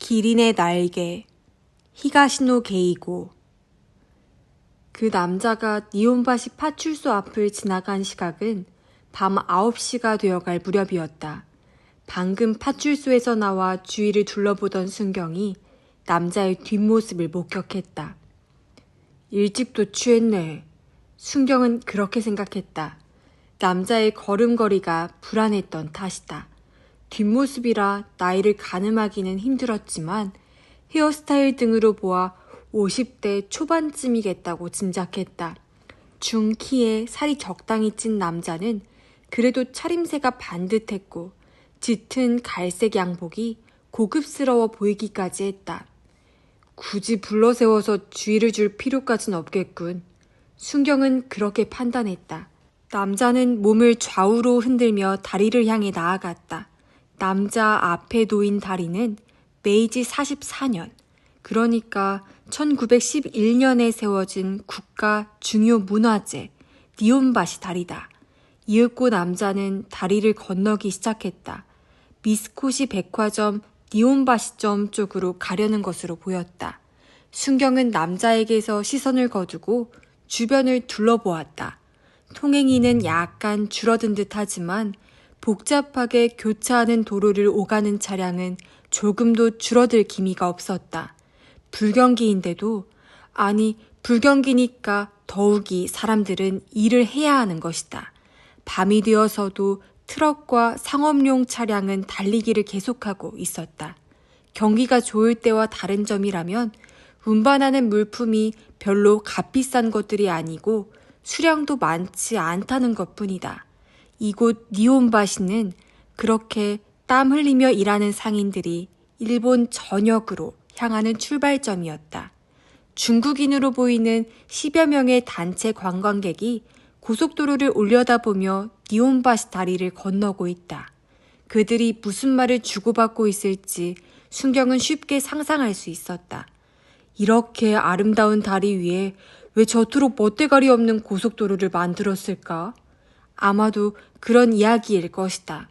기린의 날개, 히가시노 게이고. 그 남자가 니혼바시 파출소 앞을 지나간 시각은 밤 9시가 되어갈 무렵이었다. 방금 파출소에서 나와 주위를 둘러보던 순경이 남자의 뒷모습을 목격했다. 일찍도 취했네. 순경은 그렇게 생각했다. 남자의 걸음걸이가 불안했던 탓이다. 뒷모습이라 나이를 가늠하기는 힘들었지만 헤어스타일 등으로 보아 50대 초반쯤이겠다고 짐작했다. 중키에 살이 적당히 찐 남자는 그래도 차림새가 반듯했고 짙은 갈색 양복이 고급스러워 보이기까지 했다. 굳이 불러세워서 주의를 줄 필요까진 없겠군. 순경은 그렇게 판단했다. 남자는 몸을 좌우로 흔들며 다리를 향해 나아갔다. 남자 앞에 놓인 다리는 메이지 44년, 그러니까 1911년에 세워진 국가 중요 문화재 니혼바시 다리다. 이윽고 남자는 다리를 건너기 시작했다. 미스코시 백화점 니혼바시점 쪽으로 가려는 것으로 보였다. 순경은 남자에게서 시선을 거두고 주변을 둘러보았다. 통행인은 약간 줄어든 듯 하지만 복잡하게 교차하는 도로를 오가는 차량은 조금도 줄어들 기미가 없었다. 불경기인데도, 아니 불경기니까 더욱이 사람들은 일을 해야 하는 것이다. 밤이 되어서도 트럭과 상업용 차량은 달리기를 계속하고 있었다. 경기가 좋을 때와 다른 점이라면 운반하는 물품이 별로 값비싼 것들이 아니고 수량도 많지 않다는 것뿐이다. 이곳 니혼바시는 그렇게 땀 흘리며 일하는 상인들이 일본 전역으로 향하는 출발점이었다. 중국인으로 보이는 10여 명의 단체 관광객이 고속도로를 올려다보며 니혼바시 다리를 건너고 있다. 그들이 무슨 말을 주고받고 있을지 순경은 쉽게 상상할 수 있었다. 이렇게 아름다운 다리 위에 왜 저토록 멋대가리 없는 고속도로를 만들었을까? 아마도 그런 이야기일 것이다.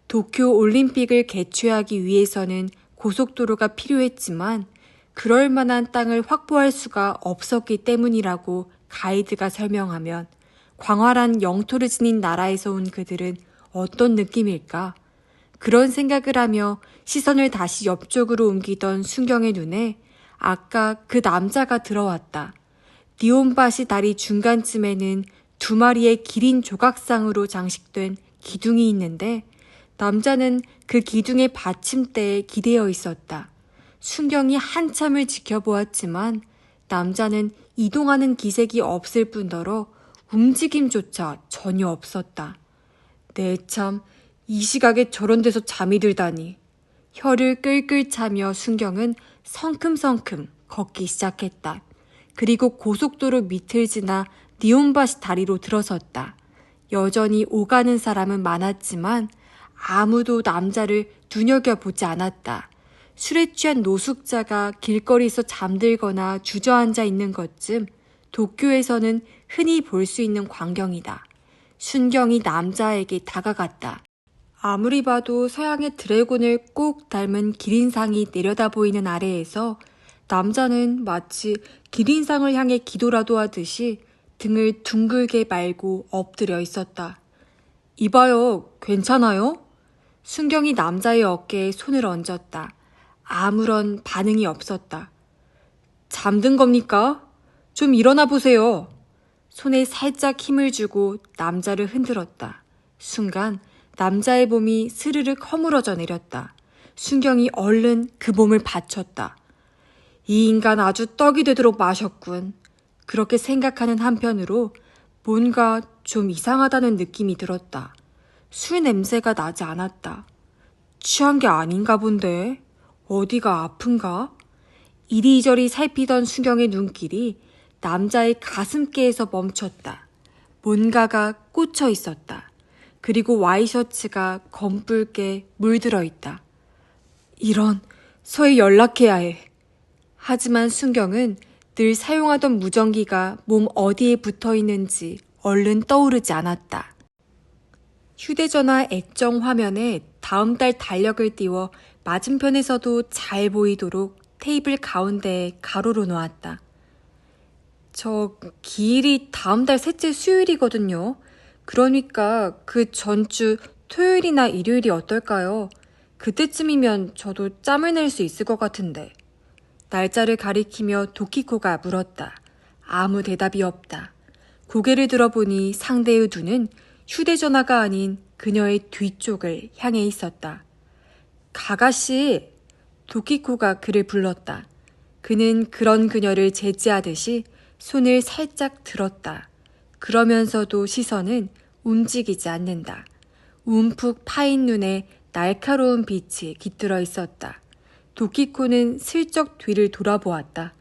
도쿄 올림픽을 개최하기 위해서는 고속도로가 필요했지만 그럴 만한 땅을 확보할 수가 없었기 때문이라고 가이드가 설명하면 광활한 영토를 지닌 나라에서 온 그들은 어떤 느낌일까? 그런 생각을 하며 시선을 다시 옆쪽으로 옮기던 순경의 눈에 아까 그 남자가 들어왔다. 니혼바시 다리 중간쯤에는 2마리의 기린 조각상으로 장식된 기둥이 있는데 남자는 그 기둥의 받침대에 기대어 있었다. 순경이 한참을 지켜보았지만 남자는 이동하는 기색이 없을 뿐더러 움직임조차 전혀 없었다. 네 참, 이 시각에 저런 데서 잠이 들다니. 혀를 끌끌 차며 순경은 성큼성큼 걷기 시작했다. 그리고 고속도로 밑을 지나 니혼바시 다리로 들어섰다. 여전히 오가는 사람은 많았지만 아무도 남자를 눈여겨보지 않았다. 술에 취한 노숙자가 길거리에서 잠들거나 주저앉아 있는 것쯤 도쿄에서는 흔히 볼 수 있는 광경이다. 순경이 남자에게 다가갔다. 아무리 봐도 서양의 드래곤을 꼭 닮은 기린상이 내려다 보이는 아래에서 남자는 마치 기린상을 향해 기도라도 하듯이 등을 둥글게 말고 엎드려 있었다. 이봐요, 괜찮아요? 순경이 남자의 어깨에 손을 얹었다. 아무런 반응이 없었다. 잠든 겁니까? 좀 일어나 보세요. 손에 살짝 힘을 주고 남자를 흔들었다. 순간 남자의 몸이 스르륵 허물어져 내렸다. 순경이 얼른 그 몸을 받쳤다. 이 인간 아주 떡이 되도록 마셨군. 그렇게 생각하는 한편으로 뭔가 좀 이상하다는 느낌이 들었다. 술 냄새가 나지 않았다. 취한 게 아닌가 본데? 어디가 아픈가? 이리저리 살피던 순경의 눈길이 남자의 가슴께에서 멈췄다. 뭔가가 꽂혀 있었다. 그리고 와이셔츠가 검붉게 물들어 있다. 이런, 서해 연락해야 해. 하지만 순경은 늘 사용하던 무전기가 몸 어디에 붙어 있는지 얼른 떠오르지 않았다. 휴대전화 액정 화면에 다음 달 달력을 띄워 맞은편에서도 잘 보이도록 테이블 가운데에 가로로 놓았다. 저 기일이 다음 달 셋째 수요일이거든요. 그러니까 그 전주 토요일이나 일요일이 어떨까요? 그때쯤이면 저도 짬을 낼 수 있을 것 같은데. 날짜를 가리키며 도키코가 물었다. 아무 대답이 없다. 고개를 들어보니 상대의 눈은 휴대전화가 아닌 그녀의 뒤쪽을 향해 있었다. 가가씨! 도키코가 그를 불렀다. 그는 그런 그녀를 제지하듯이 손을 살짝 들었다. 그러면서도 시선은 움직이지 않는다. 움푹 파인 눈에 날카로운 빛이 깃들어 있었다. 도키코는 슬쩍 뒤를 돌아보았다.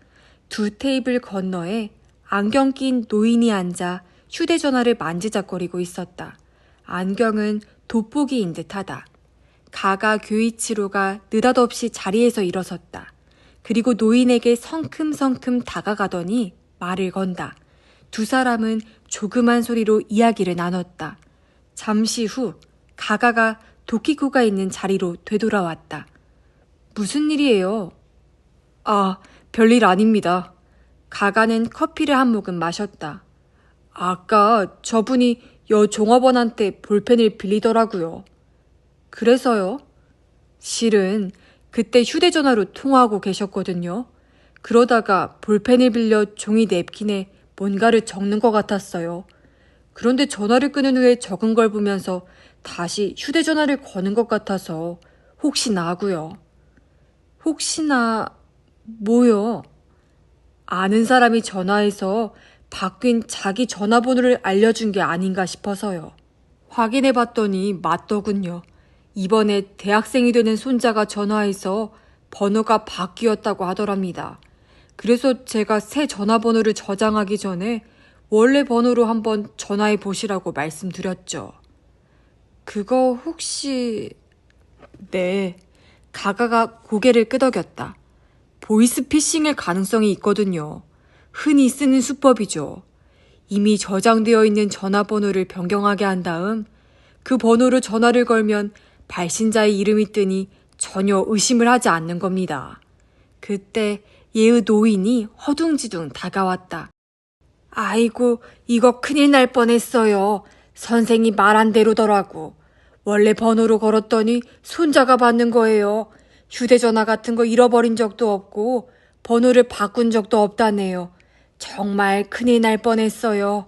두 테이블 건너에 안경 낀 노인이 앉아 휴대전화를 만지작거리고 있었다. 안경은 돋보기인 듯하다. 가가 교이치로가 느닷없이 자리에서 일어섰다. 그리고 노인에게 성큼성큼 다가가더니 말을 건다. 두 사람은 조그만 소리로 이야기를 나눴다. 잠시 후 가가가 도키코가 있는 자리로 되돌아왔다. 무슨 일이에요? 아, 별일 아닙니다. 가가는 커피를 한 모금 마셨다. 아까 저분이 여 종업원한테 볼펜을 빌리더라고요. 그래서요? 실은 그때 휴대전화로 통화하고 계셨거든요. 그러다가 볼펜을 빌려 종이 냅킨에 뭔가를 적는 것 같았어요. 그런데 전화를 끊은 후에 적은 걸 보면서 다시 휴대전화를 거는 것 같아서 혹시나 하고요. 혹시나 뭐요? 아는 사람이 전화해서 바뀐 자기 전화번호를 알려준 게 아닌가 싶어서요. 확인해봤더니 맞더군요. 이번에 대학생이 되는 손자가 전화해서 번호가 바뀌었다고 하더랍니다. 그래서 제가 새 전화번호를 저장하기 전에 원래 번호로 한번 전화해 보시라고 말씀드렸죠. 그거 혹시... 네. 가가가 고개를 끄덕였다. 보이스피싱일 가능성이 있거든요. 흔히 쓰는 수법이죠. 이미 저장되어 있는 전화번호를 변경하게 한 다음 그 번호로 전화를 걸면 발신자의 이름이 뜨니 전혀 의심을 하지 않는 겁니다. 그때 예의 노인이 허둥지둥 다가왔다. 아이고, 이거 큰일 날 뻔했어요. 선생이 말한 대로더라고. 원래 번호로 걸었더니 손자가 받는 거예요. 휴대전화 같은 거 잃어버린 적도 없고 번호를 바꾼 적도 없다네요. 정말 큰일 날 뻔했어요.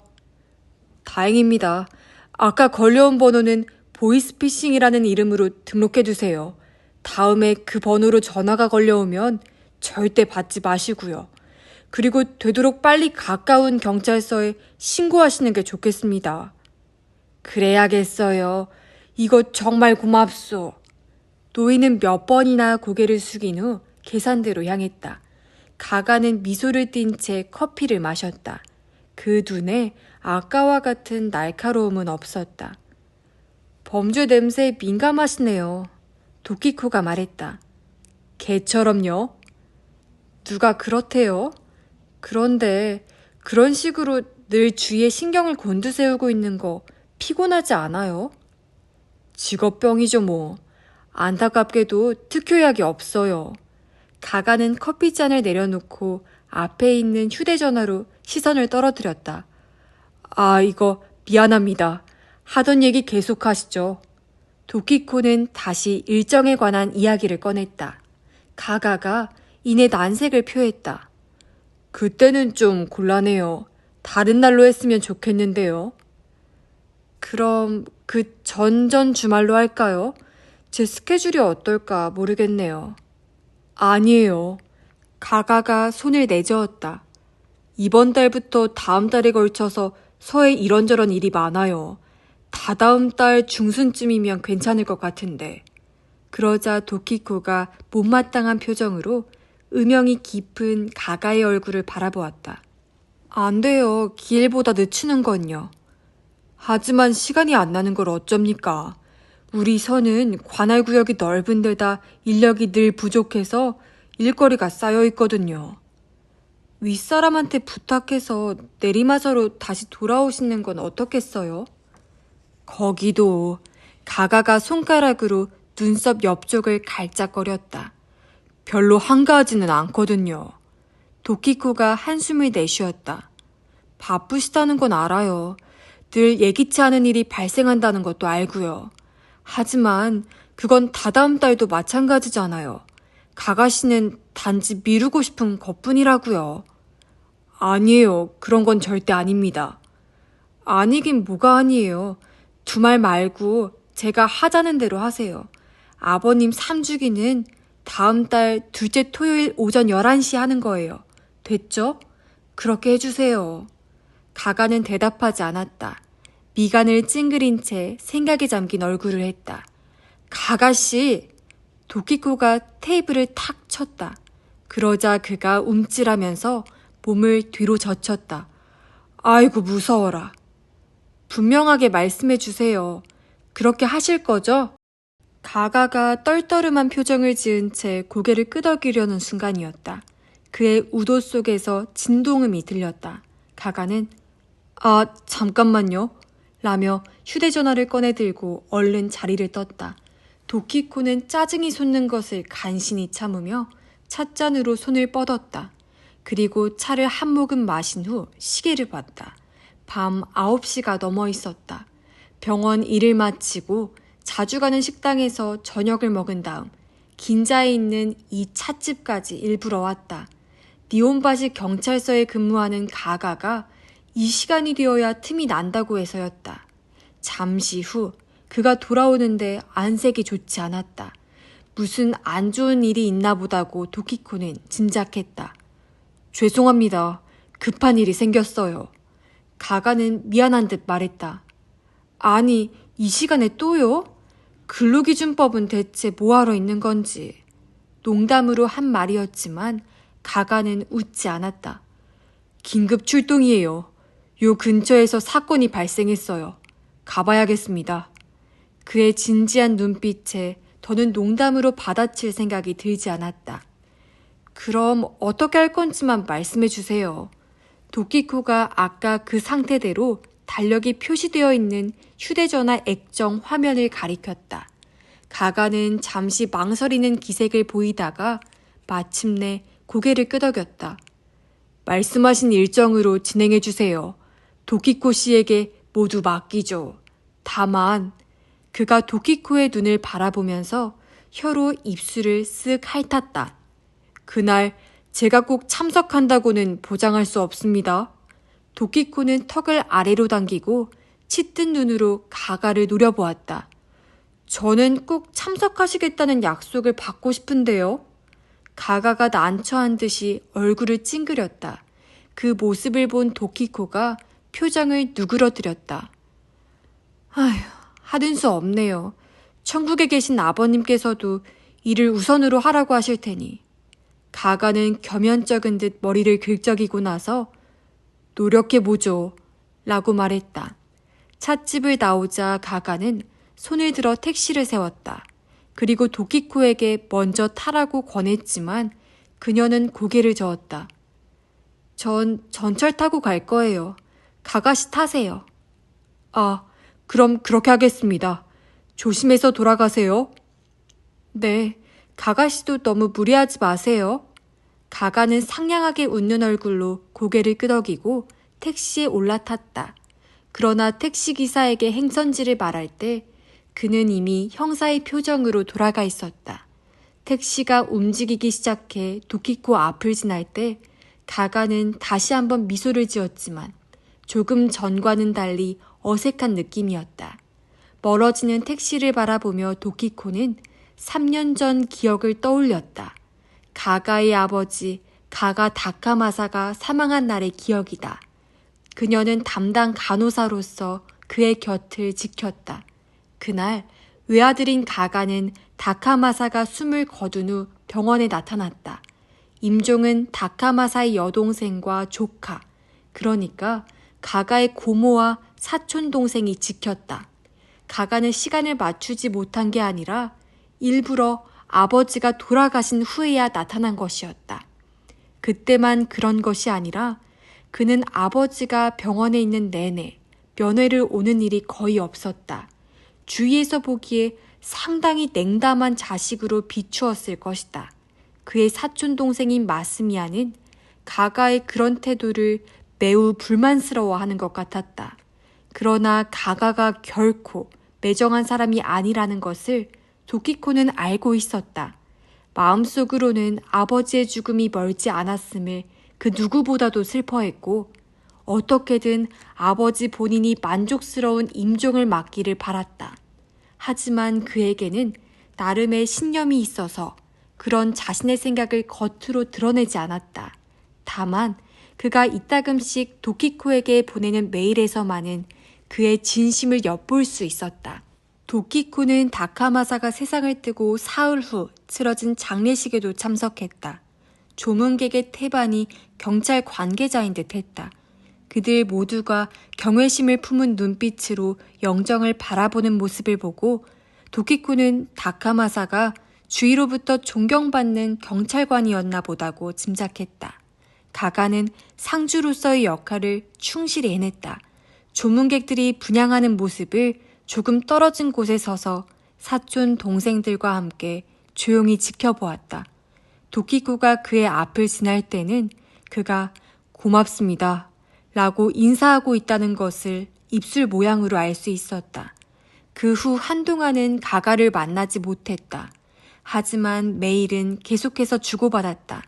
다행입니다. 아까 걸려온 번호는 보이스피싱이라는 이름으로 등록해두세요. 다음에 그 번호로 전화가 걸려오면 절대 받지 마시고요. 그리고 되도록 빨리 가까운 경찰서에 신고하시는 게 좋겠습니다. 그래야겠어요. 이거 정말 고맙소. 노인은 몇 번이나 고개를 숙인 후 계산대로 향했다. 가가는 미소를 띤 채 커피를 마셨다. 그 눈에 아까와 같은 날카로움은 없었다. 범죄 냄새에 민감하시네요. 도키코가 말했다. 개처럼요? 누가 그렇대요? 그런데 그런 식으로 늘 주위에 신경을 곤두세우고 있는 거 피곤하지 않아요? 직업병이죠 뭐. 안타깝게도 특효약이 없어요. 가가는 커피잔을 내려놓고 앞에 있는 휴대전화로 시선을 떨어뜨렸다. 아, 이거 미안합니다. 하던 얘기 계속하시죠. 도키코는 다시 일정에 관한 이야기를 꺼냈다. 가가가 이내 난색을 표했다. 그때는 좀 곤란해요. 다른 날로 했으면 좋겠는데요. 그럼 그 전전 주말로 할까요? 제 스케줄이 어떨까 모르겠네요. 아니에요. 가가가 손을 내저었다. 이번 달부터 다음 달에 걸쳐서 서에 이런저런 일이 많아요. 다다음 달 중순쯤이면 괜찮을 것 같은데. 그러자 도키코가 못마땅한 표정으로 음영이 깊은 가가의 얼굴을 바라보았다. 안 돼요. 기일보다 늦추는 건요. 하지만 시간이 안 나는 걸 어쩝니까? 우리 서는 관할 구역이 넓은 데다 인력이 늘 부족해서 일거리가 쌓여 있거든요. 윗사람한테 부탁해서 내리마사로 다시 돌아오시는 건 어떻겠어요? 거기도 가가가 손가락으로 눈썹 옆쪽을 갈짝거렸다. 별로 한가하지는 않거든요. 도키코가 한숨을 내쉬었다. 바쁘시다는 건 알아요. 늘 예기치 않은 일이 발생한다는 것도 알고요. 하지만 그건 다다음 달도 마찬가지잖아요. 가가씨는 단지 미루고 싶은 것뿐이라고요. 아니에요. 그런 건 절대 아닙니다. 아니긴 뭐가 아니에요. 두말 말고 제가 하자는 대로 하세요. 아버님 3주기는 다음 달 둘째 토요일 오전 11시에 하는 거예요. 됐죠? 그렇게 해주세요. 가가는 대답하지 않았다. 미간을 찡그린 채 생각에 잠긴 얼굴을 했다. 가가씨! 도키코가 테이블을 탁 쳤다. 그러자 그가 움찔하면서 몸을 뒤로 젖혔다. 아이고 무서워라. 분명하게 말씀해 주세요. 그렇게 하실 거죠? 가가가 떨떠름한 표정을 지은 채 고개를 끄덕이려는 순간이었다. 그의 우도 속에서 진동음이 들렸다. 가가는 아, 잠깐만요. 라며 휴대전화를 꺼내들고 얼른 자리를 떴다. 도키코는 짜증이 솟는 것을 간신히 참으며 찻잔으로 손을 뻗었다. 그리고 차를 한 모금 마신 후 시계를 봤다. 밤 9시가 넘어 있었다. 병원 일을 마치고 자주 가는 식당에서 저녁을 먹은 다음 긴자에 있는 이 찻집까지 일부러 왔다. 니온바시 경찰서에 근무하는 가가가 이 시간이 되어야 틈이 난다고 해서였다. 잠시 후 그가 돌아오는데 안색이 좋지 않았다. 무슨 안 좋은 일이 있나 보다고 도키코는 짐작했다. 죄송합니다. 급한 일이 생겼어요. 가가는 미안한 듯 말했다. 아니, 이 시간에 또요? 근로기준법은 대체 뭐하러 있는 건지. 농담으로 한 말이었지만 가가는 웃지 않았다. 긴급 출동이에요. 요 근처에서 사건이 발생했어요. 가봐야겠습니다. 그의 진지한 눈빛에 더는 농담으로 받아칠 생각이 들지 않았다. 그럼 어떻게 할 건지만 말씀해 주세요. 도키코가 아까 그 상태대로 달력이 표시되어 있는 휴대전화 액정 화면을 가리켰다. 가가는 잠시 망설이는 기색을 보이다가 마침내 고개를 끄덕였다. 말씀하신 일정으로 진행해 주세요. 도키코 씨에게 모두 맡기죠. 다만 그가 도키코의 눈을 바라보면서 혀로 입술을 쓱 핥았다. 그날 제가 꼭 참석한다고는 보장할 수 없습니다. 도키코는 턱을 아래로 당기고 치뜬 눈으로 가가를 노려보았다. 저는 꼭 참석하시겠다는 약속을 받고 싶은데요. 가가가 난처한 듯이 얼굴을 찡그렸다. 그 모습을 본 도키코가 표정을 누그러뜨렸다. 아휴, 하는 수 없네요. 천국에 계신 아버님께서도 일을 우선으로 하라고 하실 테니. 가가는 겸연쩍은 듯 머리를 긁적이고 나서 노력해보죠. 라고 말했다. 찻집을 나오자 가가는 손을 들어 택시를 세웠다. 그리고 도키코에게 먼저 타라고 권했지만 그녀는 고개를 저었다. 전 전철 타고 갈 거예요. 가가씨 타세요. 아, 그럼 그렇게 하겠습니다. 조심해서 돌아가세요. 네, 가가씨도 너무 무리하지 마세요. 가가는 상냥하게 웃는 얼굴로 고개를 끄덕이고 택시에 올라탔다. 그러나 택시기사에게 행선지를 말할 때 그는 이미 형사의 표정으로 돌아가 있었다. 택시가 움직이기 시작해 도키코 앞을 지날 때 가가는 다시 한번 미소를 지었지만 조금 전과는 달리 어색한 느낌이었다. 멀어지는 택시를 바라보며 도키코는 3년 전 기억을 떠올렸다. 가가의 아버지 가가 다카마사가 사망한 날의 기억이다. 그녀는 담당 간호사로서 그의 곁을 지켰다. 그날 외아들인 가가는 다카마사가 숨을 거둔 후 병원에 나타났다. 임종은 다카마사의 여동생과 조카, 그러니까 가가의 고모와 사촌 동생이 지켰다. 가가는 시간을 맞추지 못한 게 아니라 일부러 아버지가 돌아가신 후에야 나타난 것이었다. 그때만 그런 것이 아니라 그는 아버지가 병원에 있는 내내 면회를 오는 일이 거의 없었다. 주위에서 보기에 상당히 냉담한 자식으로 비추었을 것이다. 그의 사촌 동생인 마스미야는 가가의 그런 태도를 매우 불만스러워하는 것 같았다. 그러나 가가가 결코 매정한 사람이 아니라는 것을 도키코는 알고 있었다. 마음속으로는 아버지의 죽음이 멀지 않았음을 그 누구보다도 슬퍼했고 어떻게든 아버지 본인이 만족스러운 임종을 맞기를 바랐다. 하지만 그에게는 나름의 신념이 있어서 그런 자신의 생각을 겉으로 드러내지 않았다. 다만 그가 이따금씩 도키코에게 보내는 메일에서만은 그의 진심을 엿볼 수 있었다. 도키코는 다카마사가 세상을 뜨고 사흘 후 치러진 장례식에도 참석했다. 조문객의 태반이 경찰 관계자인 듯 했다. 그들 모두가 경외심을 품은 눈빛으로 영정을 바라보는 모습을 보고 도키코는 다카마사가 주위로부터 존경받는 경찰관이었나 보다고 짐작했다. 가가는 상주로서의 역할을 충실히 해냈다. 조문객들이 분향하는 모습을 조금 떨어진 곳에 서서 사촌 동생들과 함께 조용히 지켜보았다. 도키코가 그의 앞을 지날 때는 그가 고맙습니다 라고 인사하고 있다는 것을 입술 모양으로 알 수 있었다. 그 후 한동안은 가가를 만나지 못했다. 하지만 메일은 계속해서 주고받았다.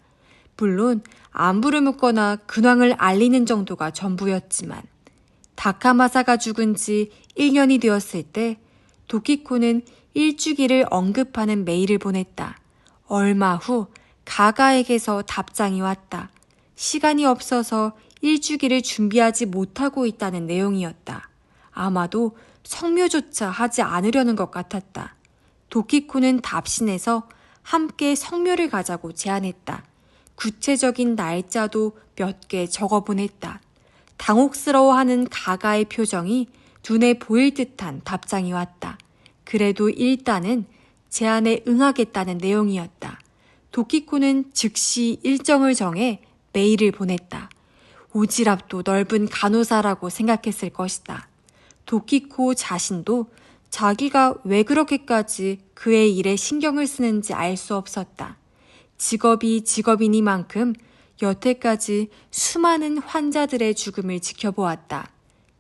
물론 안부를 묻거나 근황을 알리는 정도가 전부였지만 다카마사가 죽은 지 1년이 되었을 때 도키코는 일주기를 언급하는 메일을 보냈다. 얼마 후 가가에게서 답장이 왔다. 시간이 없어서 일주기를 준비하지 못하고 있다는 내용이었다. 아마도 성묘조차 하지 않으려는 것 같았다. 도키코는 답신에서 함께 성묘를 가자고 제안했다. 구체적인 날짜도 몇 개 적어보냈다. 당혹스러워하는 가가의 표정이 눈에 보일 듯한 답장이 왔다. 그래도 일단은 제안에 응하겠다는 내용이었다. 도키코는 즉시 일정을 정해 메일을 보냈다. 오지랖도 넓은 간호사라고 생각했을 것이다. 도키코 자신도 자기가 왜 그렇게까지 그의 일에 신경을 쓰는지 알 수 없었다. 직업이 직업이니만큼 여태까지 수많은 환자들의 죽음을 지켜보았다.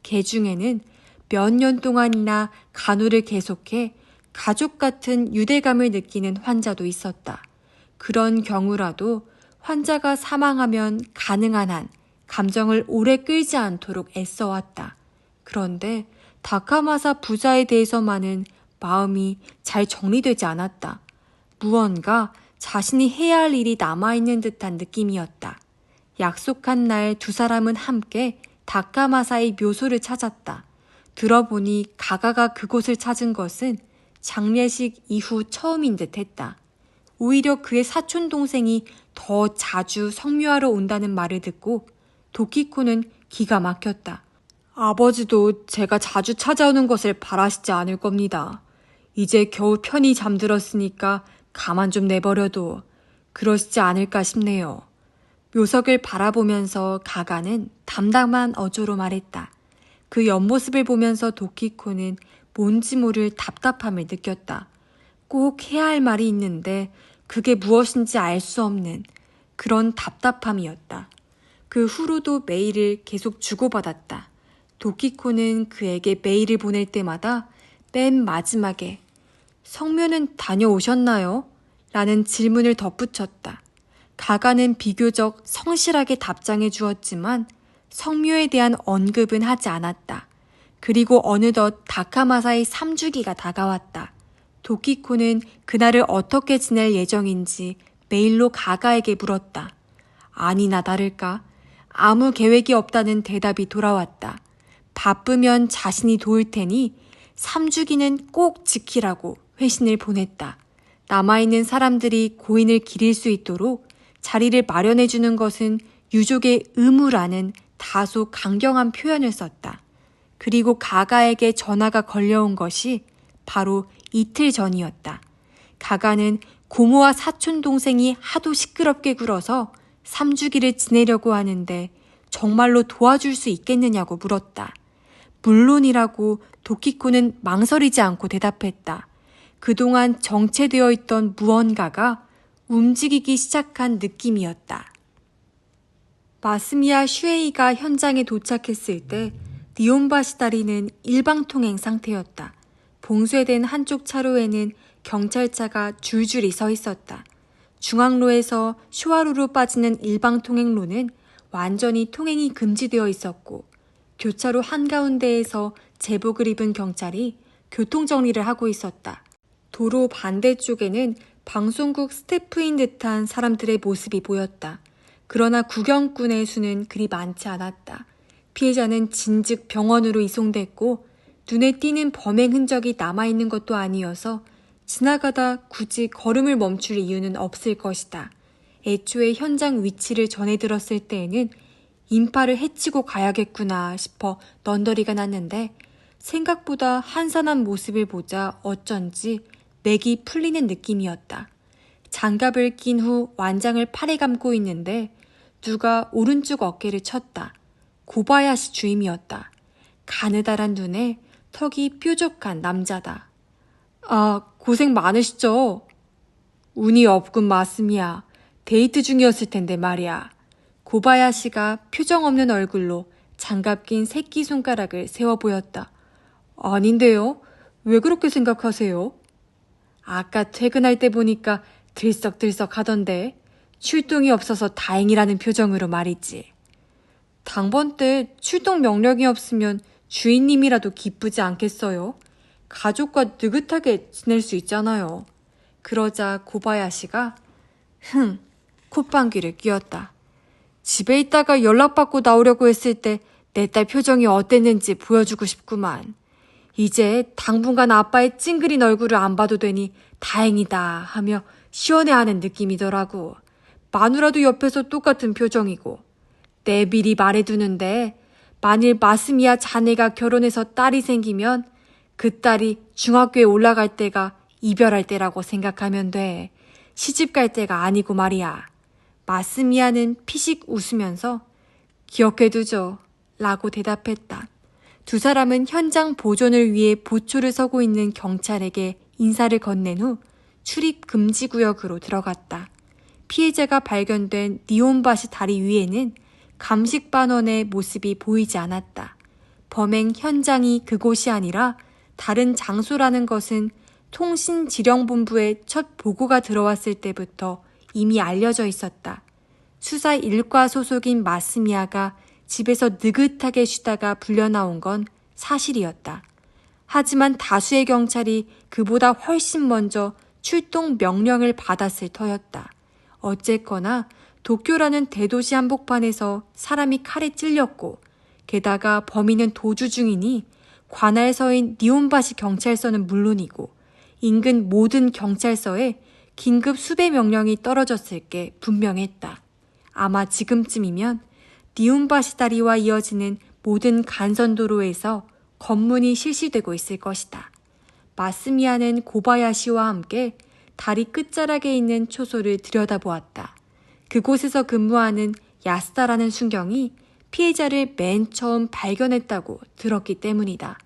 개 중에는 몇 년 동안이나 간호를 계속해 가족 같은 유대감을 느끼는 환자도 있었다. 그런 경우라도 환자가 사망하면 가능한 한 감정을 오래 끌지 않도록 애써왔다. 그런데 다카마사 부자에 대해서만은 마음이 잘 정리되지 않았다. 무언가 자신이 해야 할 일이 남아있는 듯한 느낌이었다. 약속한 날 두 사람은 함께 다카마사의 묘소를 찾았다. 들어보니 가가가 그곳을 찾은 것은 장례식 이후 처음인 듯 했다. 오히려 그의 사촌 동생이 더 자주 성묘하러 온다는 말을 듣고 도키코는 기가 막혔다. 아버지도 제가 자주 찾아오는 것을 바라시지 않을 겁니다. 이제 겨우 편히 잠들었으니까 가만 좀 내버려도 그러시지 않을까 싶네요. 묘석을 바라보면서 가가는 담담한 어조로 말했다. 그 옆모습을 보면서 도키코는 뭔지 모를 답답함을 느꼈다. 꼭 해야 할 말이 있는데 그게 무엇인지 알 수 없는 그런 답답함이었다. 그 후로도 메일을 계속 주고받았다. 도키코는 그에게 메일을 보낼 때마다 맨 마지막에 성묘는 다녀오셨나요? 라는 질문을 덧붙였다. 가가는 비교적 성실하게 답장해 주었지만 성묘에 대한 언급은 하지 않았다. 그리고 어느덧 다카마사의 3주기가 다가왔다. 도키코는 그날을 어떻게 지낼 예정인지 메일로 가가에게 물었다. 아니나 다를까 아무 계획이 없다는 대답이 돌아왔다. 바쁘면 자신이 도울 테니 3주기는 꼭 지키라고 회신을 보냈다. 남아있는 사람들이 고인을 기릴 수 있도록 자리를 마련해 주는 것은 유족의 의무라는 다소 강경한 표현을 썼다. 그리고 가가에게 전화가 걸려온 것이 바로 이틀 전이었다. 가가는 고모와 사촌 동생이 하도 시끄럽게 굴어서 3주기를 지내려고 하는데 정말로 도와줄 수 있겠느냐고 물었다. 물론이라고 도키코는 망설이지 않고 대답했다. 그동안 정체되어 있던 무언가가 움직이기 시작한 느낌이었다. 마스미야 슈에이가 현장에 도착했을 때 니온바시다리는 일방통행 상태였다. 봉쇄된 한쪽 차로에는 경찰차가 줄줄이 서 있었다. 중앙로에서 슈와루로 빠지는 일방통행로는 완전히 통행이 금지되어 있었고 교차로 한가운데에서 제복을 입은 경찰이 교통정리를 하고 있었다. 도로 반대쪽에는 방송국 스태프인 듯한 사람들의 모습이 보였다. 그러나 구경꾼의 수는 그리 많지 않았다. 피해자는 진즉 병원으로 이송됐고 눈에 띄는 범행 흔적이 남아있는 것도 아니어서 지나가다 굳이 걸음을 멈출 이유는 없을 것이다. 애초에 현장 위치를 전해 들었을 때에는 인파를 해치고 가야겠구나 싶어 넌더리가 났는데 생각보다 한산한 모습을 보자 어쩐지 맥이 풀리는 느낌이었다. 장갑을 낀 후 완장을 팔에 감고 있는데 누가 오른쪽 어깨를 쳤다. 고바야시 주임이었다. 가느다란 눈에 턱이 뾰족한 남자다. 아, 고생 많으시죠? 운이 없군 마스미야. 데이트 중이었을 텐데 말이야. 고바야시가 표정 없는 얼굴로 장갑 낀 새끼손가락을 세워 보였다. 아닌데요? 왜 그렇게 생각하세요? 아까 퇴근할 때 보니까 들썩들썩 하던데 출동이 없어서 다행이라는 표정으로 말이지. 당번 때 출동 명령이 없으면 주인님이라도 기쁘지 않겠어요? 가족과 느긋하게 지낼 수 있잖아요. 그러자 고바야시가 콧방귀를 뀌었다. 집에 있다가 연락받고 나오려고 했을 때 내 딸 표정이 어땠는지 보여주고 싶구만. 이제 당분간 아빠의 찡그린 얼굴을 안 봐도 되니 다행이다 하며 시원해하는 느낌이더라고. 마누라도 옆에서 똑같은 표정이고. 내 미리 말해두는데 만일 마스미야 자네가 결혼해서 딸이 생기면 그 딸이 중학교에 올라갈 때가 이별할 때라고 생각하면 돼. 시집갈 때가 아니고 말이야. 마스미야는 피식 웃으면서 기억해두죠 라고 대답했다. 두 사람은 현장 보존을 위해 보초를 서고 있는 경찰에게 인사를 건넨 후 출입 금지 구역으로 들어갔다. 피해자가 발견된 니온바시 다리 위에는 감식 반원의 모습이 보이지 않았다. 범행 현장이 그곳이 아니라 다른 장소라는 것은 통신지령본부에 첫 보고가 들어왔을 때부터 이미 알려져 있었다. 수사 1과 소속인 마스미야가 집에서 느긋하게 쉬다가 불려나온 건 사실이었다. 하지만 다수의 경찰이 그보다 훨씬 먼저 출동 명령을 받았을 터였다. 어쨌거나 도쿄라는 대도시 한복판에서 사람이 칼에 찔렸고 게다가 범인은 도주 중이니 관할서인 니온바시 경찰서는 물론이고 인근 모든 경찰서에 긴급 수배 명령이 떨어졌을 게 분명했다. 아마 지금쯤이면 니온바시 다리와 이어지는 모든 간선도로에서 검문이 실시되고 있을 것이다. 마스미야는 고바야시와 함께 다리 끝자락에 있는 초소를 들여다보았다. 그곳에서 근무하는 야스다라는 순경이 피해자를 맨 처음 발견했다고 들었기 때문이다.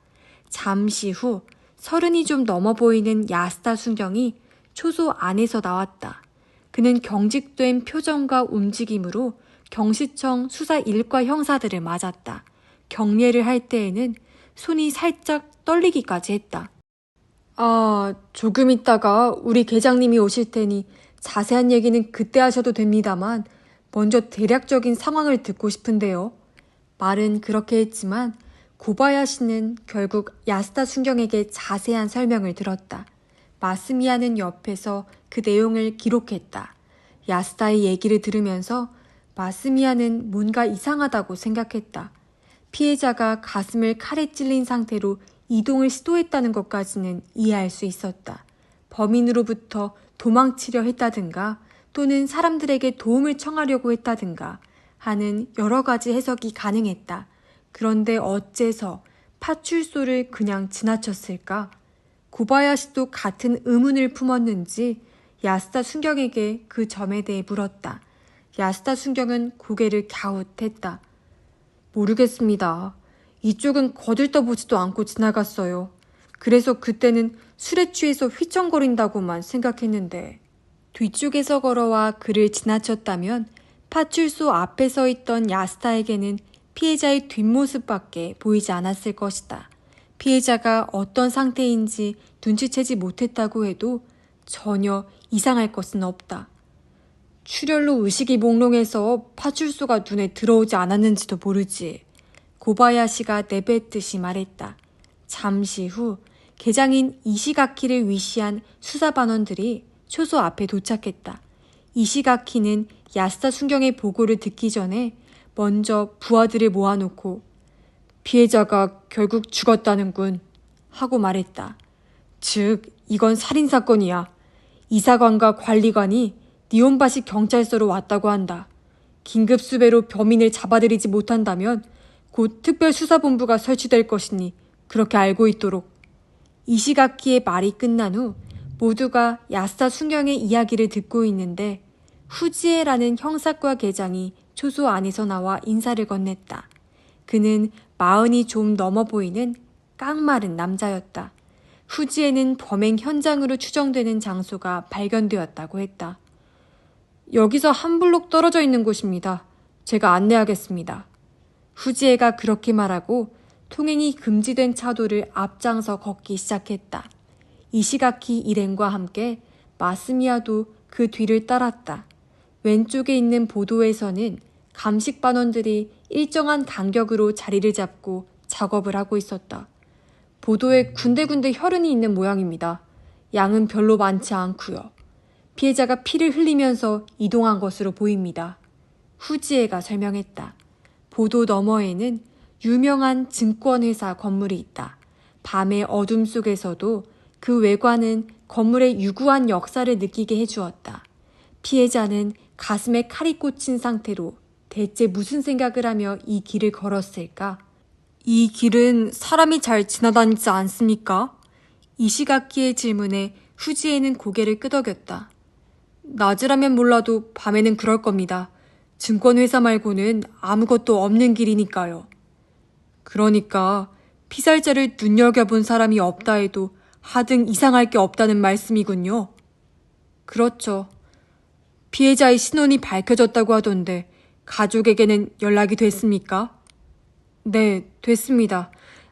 잠시 후 30이 좀 넘어 보이는 야스다 순경이 초소 안에서 나왔다. 그는 경직된 표정과 움직임으로 경시청 수사 1과 형사들을 맞았다. 경례를 할 때에는 손이 살짝 떨리기까지 했다. 아, 조금 있다가 우리 계장님이 오실 테니 자세한 얘기는 그때 하셔도 됩니다만 먼저 대략적인 상황을 듣고 싶은데요. 말은 그렇게 했지만 고바야시는 결국 야스다 순경에게 자세한 설명을 들었다. 마스미야는 옆에서 그 내용을 기록했다. 야스다의 얘기를 들으면서 마스미야는 뭔가 이상하다고 생각했다. 피해자가 가슴을 칼에 찔린 상태로 이동을 시도했다는 것까지는 이해할 수 있었다. 범인으로부터 도망치려 했다든가 또는 사람들에게 도움을 청하려고 했다든가 하는 여러 가지 해석이 가능했다. 그런데 어째서 파출소를 그냥 지나쳤을까? 고바야시도 같은 의문을 품었는지 야스다 순경에게 그 점에 대해 물었다. 야스다 순경은 고개를 갸웃했다. 모르겠습니다. 이쪽은 거들떠보지도 않고 지나갔어요. 그래서 그때는 술에 취해서 휘청거린다고만 생각했는데 뒤쪽에서 걸어와 그를 지나쳤다면 파출소 앞에 서 있던 야스타에게는 피해자의 뒷모습밖에 보이지 않았을 것이다. 피해자가 어떤 상태인지 눈치채지 못했다고 해도 전혀 이상할 것은 없다. 출혈로 의식이 몽롱해서 파출소가 눈에 들어오지 않았는지도 모르지. 고바야시가 내뱉듯이 말했다. 잠시 후 계장인 이시가키를 위시한 수사반원들이 초소 앞에 도착했다. 이시가키는 야스타 순경의 보고를 듣기 전에 먼저 부하들을 모아놓고 피해자가 결국 죽었다는군 하고 말했다. 즉 이건 살인사건이야. 이사관과 관리관이 니온바시 경찰서로 왔다고 한다. 긴급 수배로 범인을 잡아들이지 못한다면 곧 특별수사본부가 설치될 것이니 그렇게 알고 있도록. 이시가키의 말이 끝난 후 모두가 야스타 순경의 이야기를 듣고 있는데 후지에라는 형사과 계장이 초소 안에서 나와 인사를 건넸다. 그는 40이 좀 넘어 보이는 깡마른 남자였다. 후지에는 범행 현장으로 추정되는 장소가 발견되었다고 했다. 여기서 한 블록 떨어져 있는 곳입니다. 제가 안내하겠습니다. 후지에가 그렇게 말하고 통행이 금지된 차도를 앞장서 걷기 시작했다. 이시가키 일행과 함께 마스미야도 그 뒤를 따랐다. 왼쪽에 있는 보도에서는 감식반원들이 일정한 간격으로 자리를 잡고 작업을 하고 있었다. 보도에 군데군데 혈흔이 있는 모양입니다. 양은 별로 많지 않고요. 피해자가 피를 흘리면서 이동한 것으로 보입니다. 후지에가 설명했다. 보도 너머에는 유명한 증권회사 건물이 있다. 밤의 어둠 속에서도 그 외관은 건물의 유구한 역사를 느끼게 해주었다. 피해자는 가슴에 칼이 꽂힌 상태로 대체 무슨 생각을 하며 이 길을 걸었을까? 이 길은 사람이 잘 지나다니지 않습니까? 이시가키의 질문에 후지에는 고개를 끄덕였다. 낮이라면 몰라도 밤에는 그럴 겁니다. 증권회사 말고는 아무것도 없는 길이니까요. 그러니까 피살자를 눈여겨본 사람이 없다 해도 하등 이상할 게 없다는 말씀이군요. 그렇죠. 피해자의 신원이 밝혀졌다고 하던데 가족에게는 연락이 됐습니까? 네, 됐습니다.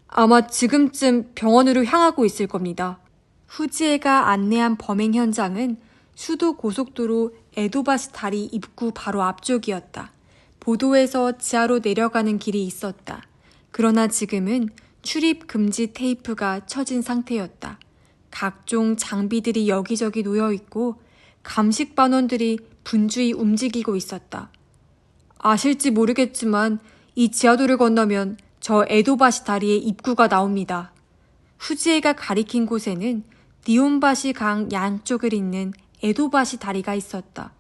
아마 지금쯤 병원으로 향하고 있을 겁니다. 후지에가 안내한 범행 현장은 수도 고속도로 에도바시 다리 입구 바로 앞쪽이었다. 보도에서 지하로 내려가는 길이 있었다. 그러나 지금은 출입 금지 테이프가 쳐진 상태였다. 각종 장비들이 여기저기 놓여 있고 감식반원들이 분주히 움직이고 있었다. 아실지 모르겠지만 이 지하도를 건너면 저 에도바시 다리의 입구가 나옵니다. 후지에가 가리킨 곳에는 니온바시 강 양쪽을 잇는 에도바시 다리가 있었다.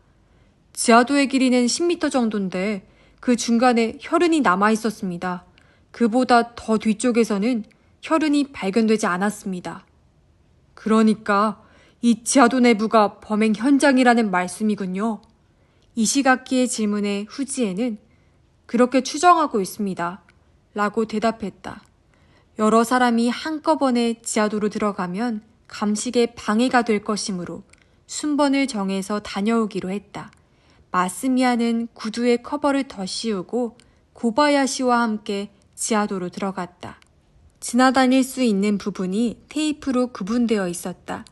지하도의 길이는 10m 정도인데 그 중간에 혈흔이 남아 있었습니다. 그보다 더 뒤쪽에서는 혈흔이 발견되지 않았습니다. 그러니까 이 지하도 내부가 범행 현장이라는 말씀이군요. 이시가키의 질문에 후지에는 그렇게 추정하고 있습니다. 라고 대답했다. 여러 사람이 한꺼번에 지하도로 들어가면 감식에 방해가 될 것이므로 순번을 정해서 다녀오기로 했다. 마스미야는 구두에 커버를 더 씌우고 고바야시와 함께 지하도로 들어갔다. 지나다닐 수 있는 부분이 테이프로 구분되어 있었다.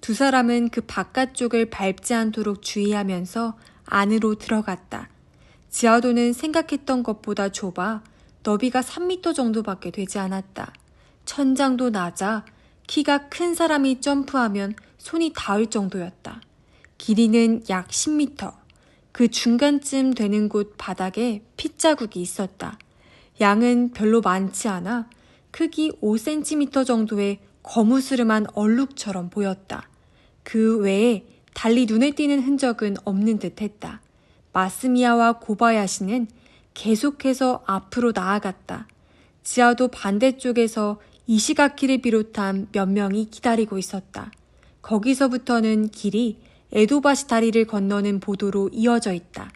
두 사람은 그 바깥쪽을 밟지 않도록 주의하면서 안으로 들어갔다. 지하도는 생각했던 것보다 좁아 너비가 3m 정도밖에 되지 않았다. 천장도 낮아 키가 큰 사람이 점프하면 손이 닿을 정도였다. 길이는 약 10m. 그 중간쯤 되는 곳 바닥에 핏자국이 있었다. 양은 별로 많지 않아 크기 5cm 정도의 거무스름한 얼룩처럼 보였다. 그 외에 달리 눈에 띄는 흔적은 없는 듯 했다. 마스미야와 고바야시는 계속해서 앞으로 나아갔다. 지하도 반대쪽에서 이시가키를 비롯한 몇 명이 기다리고 있었다. 거기서부터는 길이 에도바시 다리를 건너는 보도로 이어져 있다.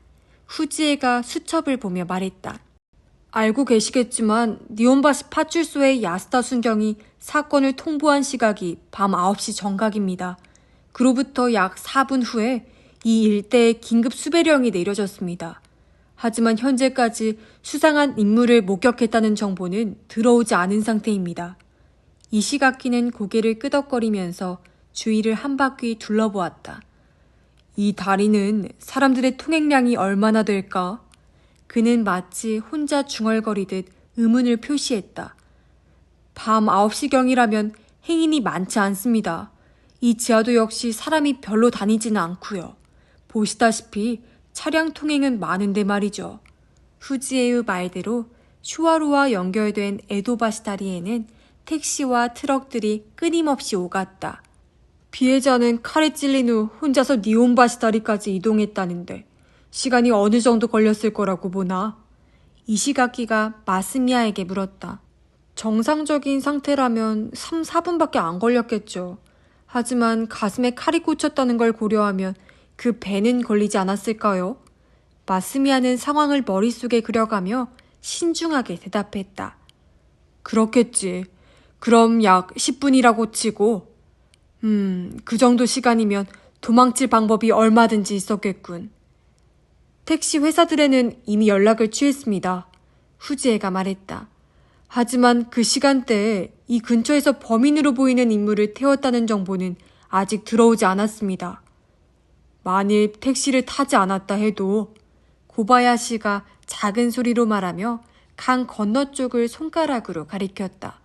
후지에가 수첩을 보며 말했다. 알고 계시겠지만 니온바시 파출소의 야스다 순경이 사건을 통보한 시각이 밤 9시 정각입니다. 그로부터 약 4분 후에 이 일대에 긴급 수배령이 내려졌습니다. 하지만 현재까지 수상한 인물을 목격했다는 정보는 들어오지 않은 상태입니다. 이시가키는 고개를 끄덕거리면서 주위를 한 바퀴 둘러보았다. 이 다리는 사람들의 통행량이 얼마나 될까? 그는 마치 혼자 중얼거리듯 의문을 표시했다. 밤 9시경이라면 행인이 많지 않습니다. 이 지하도 역시 사람이 별로 다니지는 않고요. 보시다시피 차량 통행은 많은데 말이죠. 후지에의 말대로 슈와루와 연결된 에도바시 다리에는 택시와 트럭들이 끊임없이 오갔다. 피해자는 칼에 찔린 후 혼자서 니온바시 다리까지 이동했다는데 시간이 어느 정도 걸렸을 거라고 보나? 이시가키가 마스미야에게 물었다. 정상적인 상태라면 3, 4분밖에 안 걸렸겠죠. 하지만 가슴에 칼이 꽂혔다는 걸 고려하면 그 배는 걸리지 않았을까요? 마스미야는 상황을 머릿속에 그려가며 신중하게 대답했다. 그렇겠지. 그럼 약 10분이라고 치고. 그 정도 시간이면 도망칠 방법이 얼마든지 있었겠군. 택시 회사들에는 이미 연락을 취했습니다. 후지에가 말했다. 하지만 그 시간대에 이 근처에서 범인으로 보이는 인물을 태웠다는 정보는 아직 들어오지 않았습니다. 만일 택시를 타지 않았다 해도 고바야시가 작은 소리로 말하며 강 건너쪽을 손가락으로 가리켰다.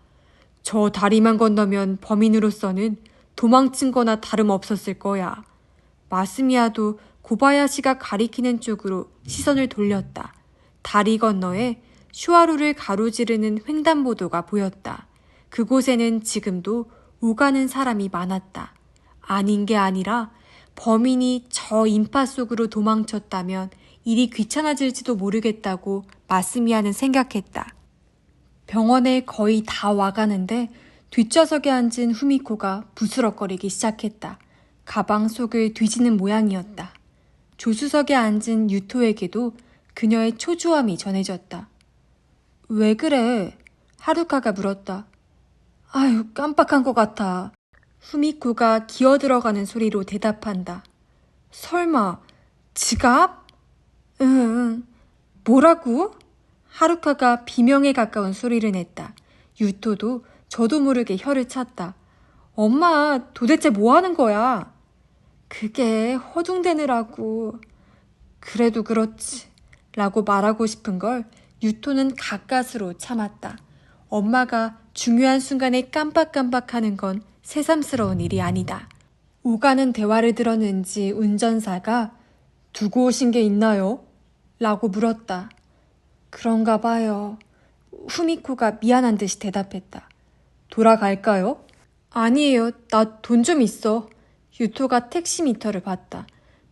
저 다리만 건너면 범인으로서는 도망친 거나 다름없었을 거야. 마스미야도 고바야시가 가리키는 쪽으로 시선을 돌렸다. 다리 건너에 슈와루를 가로지르는 횡단보도가 보였다. 그곳에는 지금도 오가는 사람이 많았다. 아닌 게 아니라 범인이 저 인파 속으로 도망쳤다면 일이 귀찮아질지도 모르겠다고 마스미야는 생각했다. 병원에 거의 다 와가는데 뒷좌석에 앉은 후미코가 부스럭거리기 시작했다. 가방 속을 뒤지는 모양이었다. 조수석에 앉은 유토에게도 그녀의 초조함이 전해졌다. 왜 그래? 하루카가 물었다. 아유, 깜빡한 것 같아. 후미코가 기어들어가는 소리로 대답한다. 설마 지갑? 응. 뭐라고? 하루카가 비명에 가까운 소리를 냈다. 유토도 저도 모르게 혀를 찼다. 엄마, 도대체 뭐 하는 거야? 그게 허둥대느라고. 그래도 그렇지. 라고 말하고 싶은 걸 유토는 가까스로 참았다. 엄마가 중요한 순간에 깜빡깜빡하는 건 새삼스러운 일이 아니다. 오가는 대화를 들었는지 운전사가 두고 오신 게 있나요? 라고 물었다. 그런가 봐요. 후미코가 미안한 듯이 대답했다. 돌아갈까요? 아니에요. 나 돈 좀 있어. 유토가 택시 미터를 봤다.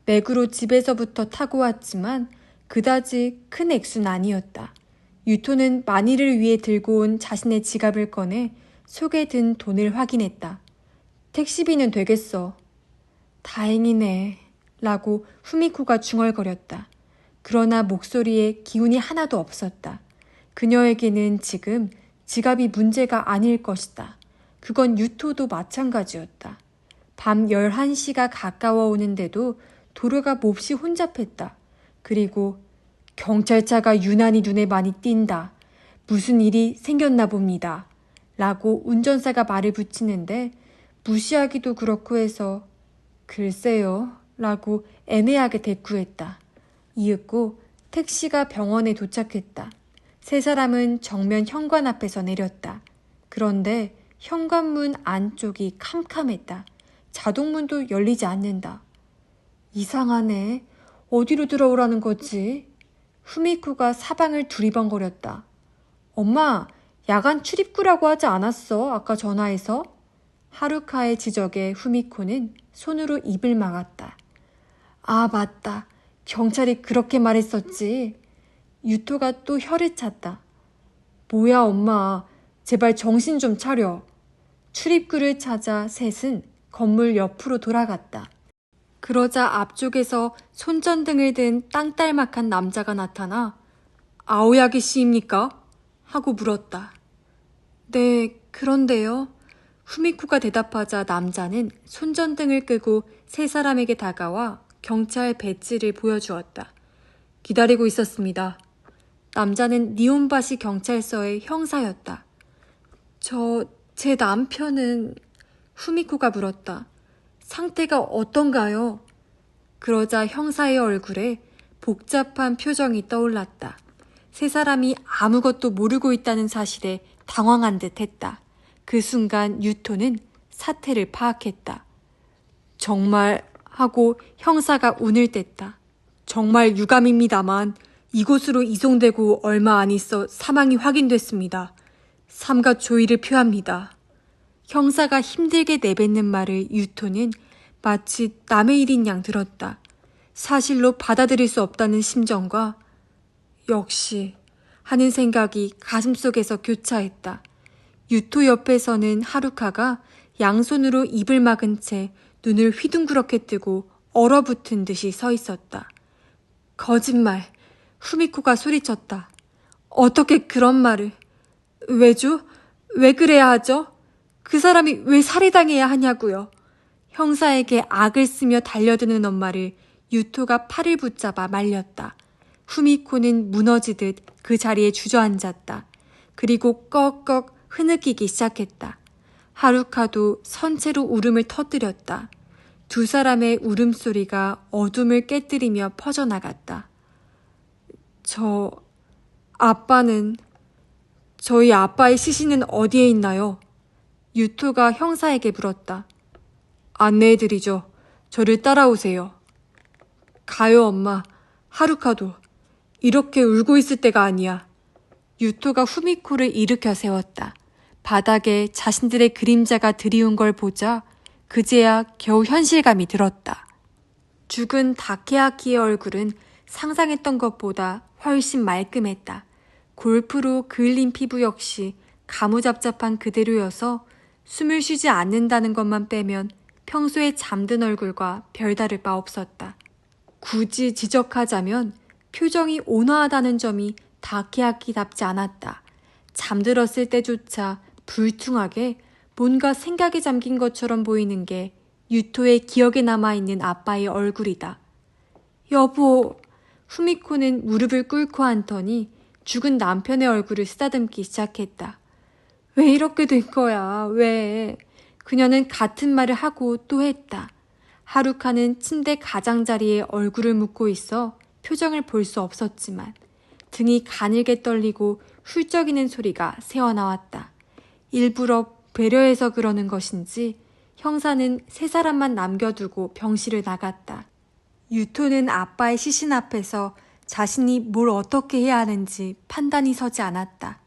맥으로 집에서부터 타고 왔지만 그다지 큰 액수는 아니었다. 유토는 만일을 위해 들고 온 자신의 지갑을 꺼내 속에 든 돈을 확인했다. 택시비는 되겠어. 다행이네. 라고 후미코가 중얼거렸다. 그러나 목소리에 기운이 하나도 없었다. 그녀에게는 지금 지갑이 문제가 아닐 것이다. 그건 유토도 마찬가지였다. 밤 11시가 가까워 오는데도 도로가 몹시 혼잡했다. 그리고 경찰차가 유난히 눈에 많이 띈다. 무슨 일이 생겼나 봅니다. 라고 운전사가 말을 붙이는데 무시하기도 그렇고 해서 글쎄요. 라고 애매하게 대꾸했다. 이윽고 택시가 병원에 도착했다. 세 사람은 정면 현관 앞에서 내렸다. 그런데 현관문 안쪽이 캄캄했다. 자동문도 열리지 않는다. 이상하네. 어디로 들어오라는 거지? 후미코가 사방을 두리번거렸다. 엄마, 야간 출입구라고 하지 않았어? 아까 전화해서? 하루카의 지적에 후미코는 손으로 입을 막았다. 아, 맞다. 경찰이 그렇게 말했었지. 유토가 또 혀를 찼다. 뭐야, 엄마. 제발 정신 좀 차려. 출입구를 찾아 셋은 건물 옆으로 돌아갔다. 그러자 앞쪽에서 손전등을 든 땅딸막한 남자가 나타나 아오야기 씨입니까? 하고 물었다. 네, 그런데요. 후미코가 대답하자 남자는 손전등을 끄고 세 사람에게 다가와 경찰 배지를 보여주었다. 기다리고 있었습니다. 남자는 니온바시 경찰서의 형사였다. 제 남편은... 후미코가 물었다. 상태가 어떤가요? 그러자 형사의 얼굴에 복잡한 표정이 떠올랐다. 세 사람이 아무것도 모르고 있다는 사실에 당황한 듯 했다. 그 순간 유토는 사태를 파악했다. 정말 하고 형사가 운을 뗐다. 정말 유감입니다만 이곳으로 이송되고 얼마 안 있어 사망이 확인됐습니다. 삼가 조의를 표합니다. 형사가 힘들게 내뱉는 말을 유토는 마치 남의 일인 양 들었다. 사실로 받아들일 수 없다는 심정과 역시 하는 생각이 가슴속에서 교차했다. 유토 옆에서는 하루카가 양손으로 입을 막은 채 눈을 휘둥그렇게 뜨고 얼어붙은 듯이 서 있었다. 거짓말! 후미코가 소리쳤다. 어떻게 그런 말을... 왜죠? 왜 그래야 하죠? 그 사람이 왜 살해당해야 하냐고요. 형사에게 악을 쓰며 달려드는 엄마를 유토가 팔을 붙잡아 말렸다. 후미코는 무너지듯 그 자리에 주저앉았다. 그리고 꺽꺽 흐느끼기 시작했다. 하루카도 선체로 울음을 터뜨렸다. 두 사람의 울음소리가 어둠을 깨뜨리며 퍼져나갔다. 저희 아빠의 시신은 어디에 있나요? 유토가 형사에게 물었다. 안내해드리죠. 저를 따라오세요. 가요, 엄마. 하루카도. 이렇게 울고 있을 때가 아니야. 유토가 후미코를 일으켜 세웠다. 바닥에 자신들의 그림자가 드리운 걸 보자 그제야 겨우 현실감이 들었다. 죽은 다케아키의 얼굴은 상상했던 것보다 훨씬 말끔했다. 골프로 그을린 피부 역시 가무잡잡한 그대로여서 숨을 쉬지 않는다는 것만 빼면 평소에 잠든 얼굴과 별다를 바 없었다. 굳이 지적하자면 표정이 온화하다는 점이 다케아키답지 않았다. 잠들었을 때조차 불퉁하게 뭔가 생각에 잠긴 것처럼 보이는 게 유토의 기억에 남아있는 아빠의 얼굴이다. 여보, 후미코는 무릎을 꿇고 앉더니 죽은 남편의 얼굴을 쓰다듬기 시작했다. 왜 이렇게 된 거야, 왜? 그녀는 같은 말을 하고 또 했다. 하루카는 침대 가장자리에 얼굴을 묻고 있어 표정을 볼 수 없었지만 등이 가늘게 떨리고 훌쩍이는 소리가 새어나왔다. 일부러 배려해서 그러는 것인지 형사는 세 사람만 남겨두고 병실을 나갔다. 유토는 아빠의 시신 앞에서 자신이 뭘 어떻게 해야 하는지 판단이 서지 않았다.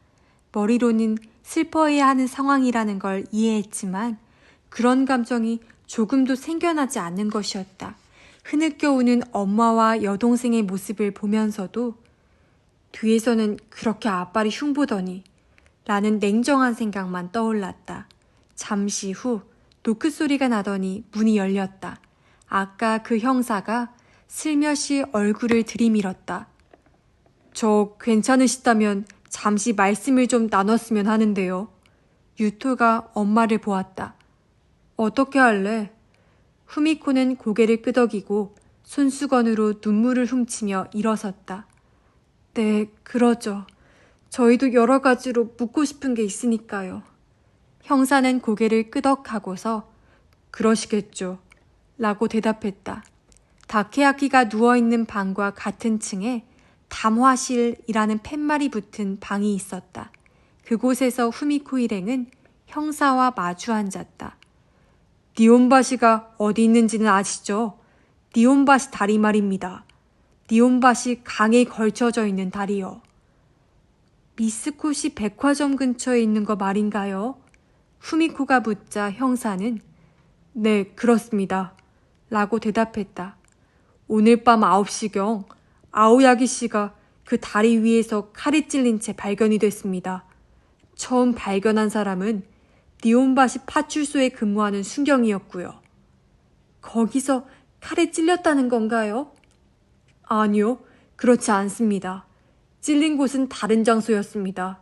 머리로는 슬퍼해야 하는 상황이라는 걸 이해했지만 그런 감정이 조금도 생겨나지 않는 것이었다. 흐느껴 오는 엄마와 여동생의 모습을 보면서도 뒤에서는 그렇게 아빠를 흉보더니 라는 냉정한 생각만 떠올랐다. 잠시 후 노크 소리가 나더니 문이 열렸다. 아까 그 형사가 슬며시 얼굴을 들이밀었다. 저 괜찮으시다면 잠시 말씀을 좀 나눴으면 하는데요. 유토가 엄마를 보았다. 어떻게 할래? 후미코는 고개를 끄덕이고 손수건으로 눈물을 훔치며 일어섰다. 네, 그러죠. 저희도 여러 가지로 묻고 싶은 게 있으니까요. 형사는 고개를 끄덕하고서 그러시겠죠. 라고 대답했다. 다케아키가 누워있는 방과 같은 층에 담화실이라는 팻말이 붙은 방이 있었다. 그곳에서 후미코 일행은 형사와 마주 앉았다. 니온바시가 어디 있는지는 아시죠? 니온바시 다리 말입니다. 니온바시 강에 걸쳐져 있는 다리요. 미스코시 백화점 근처에 있는 거 말인가요? 후미코가 묻자 형사는 네, 그렇습니다. 라고 대답했다. 오늘 밤 9시경 아오야기 씨가 그 다리 위에서 칼이 찔린 채 발견이 됐습니다. 처음 발견한 사람은 니온바시 파출소에 근무하는 순경이었고요. 거기서 칼에 찔렸다는 건가요? 아니요, 그렇지 않습니다. 찔린 곳은 다른 장소였습니다.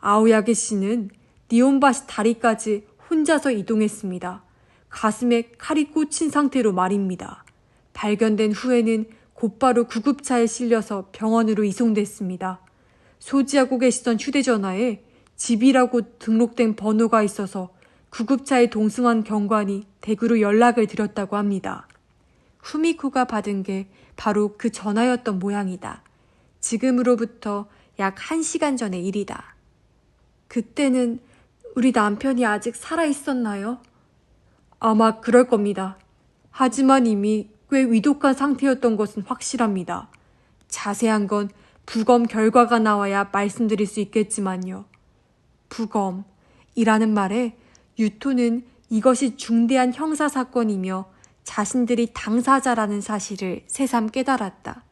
아오야게 씨는 니온바시 다리까지 혼자서 이동했습니다. 가슴에 칼이 꽂힌 상태로 말입니다. 발견된 후에는 곧바로 구급차에 실려서 병원으로 이송됐습니다. 소지하고 계시던 휴대전화에 집이라고 등록된 번호가 있어서 구급차에 동승한 경관이 댁으로 연락을 드렸다고 합니다. 후미코가 받은 게 바로 그 전화였던 모양이다. 지금으로부터 약 1시간 전의 일이다. 그때는 우리 남편이 아직 살아있었나요? 아마 그럴 겁니다. 하지만 이미 꽤 위독한 상태였던 것은 확실합니다. 자세한 건 부검 결과가 나와야 말씀드릴 수 있겠지만요. 부검이라는 말에 유토는 이것이 중대한 형사사건이며 자신들이 당사자라는 사실을 새삼 깨달았다.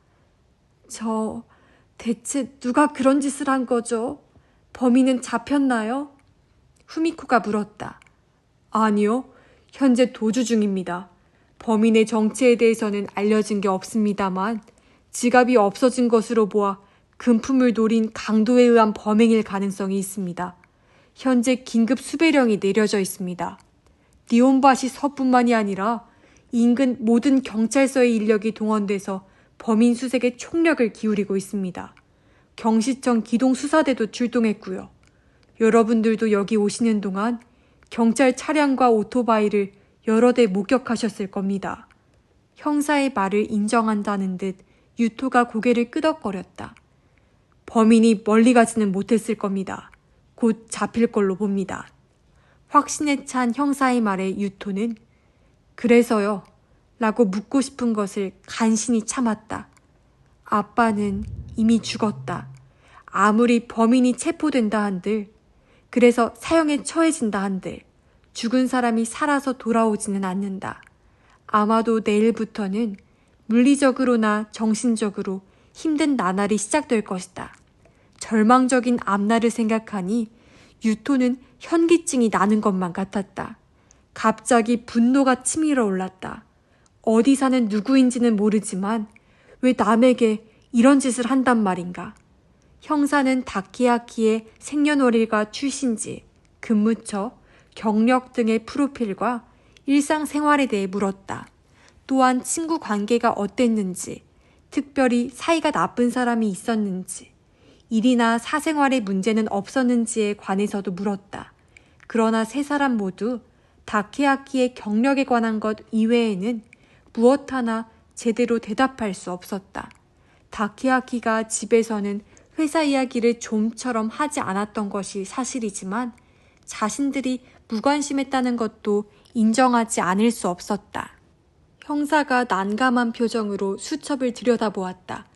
대체 누가 그런 짓을 한 거죠? 범인은 잡혔나요? 후미코가 물었다. 아니요, 현재 도주 중입니다. 범인의 정체에 대해서는 알려진 게 없습니다만 지갑이 없어진 것으로 보아 금품을 노린 강도에 의한 범행일 가능성이 있습니다. 현재 긴급 수배령이 내려져 있습니다. 니온바시 서뿐만이 아니라 인근 모든 경찰서의 인력이 동원돼서 범인 수색에 총력을 기울이고 있습니다. 경시청 기동수사대도 출동했고요. 여러분들도 여기 오시는 동안 경찰 차량과 오토바이를 여러 대 목격하셨을 겁니다. 형사의 말을 인정한다는 듯 유토가 고개를 끄덕거렸다. 범인이 멀리 가지는 못했을 겁니다. 곧 잡힐 걸로 봅니다. 확신에 찬 형사의 말에 유토는 그래서요 라고 묻고 싶은 것을 간신히 참았다. 아빠는 이미 죽었다. 아무리 범인이 체포된다 한들, 그래서 사형에 처해진다 한들 죽은 사람이 살아서 돌아오지는 않는다. 아마도 내일부터는 물리적으로나 정신적으로 힘든 나날이 시작될 것이다. 절망적인 앞날을 생각하니 유토는 현기증이 나는 것만 같았다. 갑자기 분노가 치밀어 올랐다. 어디 사는 누구인지는 모르지만 왜 남에게 이런 짓을 한단 말인가. 형사는 다키야키의 생년월일과 출신지, 근무처, 경력 등의 프로필과 일상생활에 대해 물었다. 또한 친구 관계가 어땠는지, 특별히 사이가 나쁜 사람이 있었는지, 일이나 사생활의 문제는 없었는지에 관해서도 물었다. 그러나 세 사람 모두 다케아키의 경력에 관한 것 이외에는 무엇 하나 제대로 대답할 수 없었다. 다케아키가 집에서는 회사 이야기를 좀처럼 하지 않았던 것이 사실이지만 자신들이 무관심했다는 것도 인정하지 않을 수 없었다. 형사가 난감한 표정으로 수첩을 들여다보았다.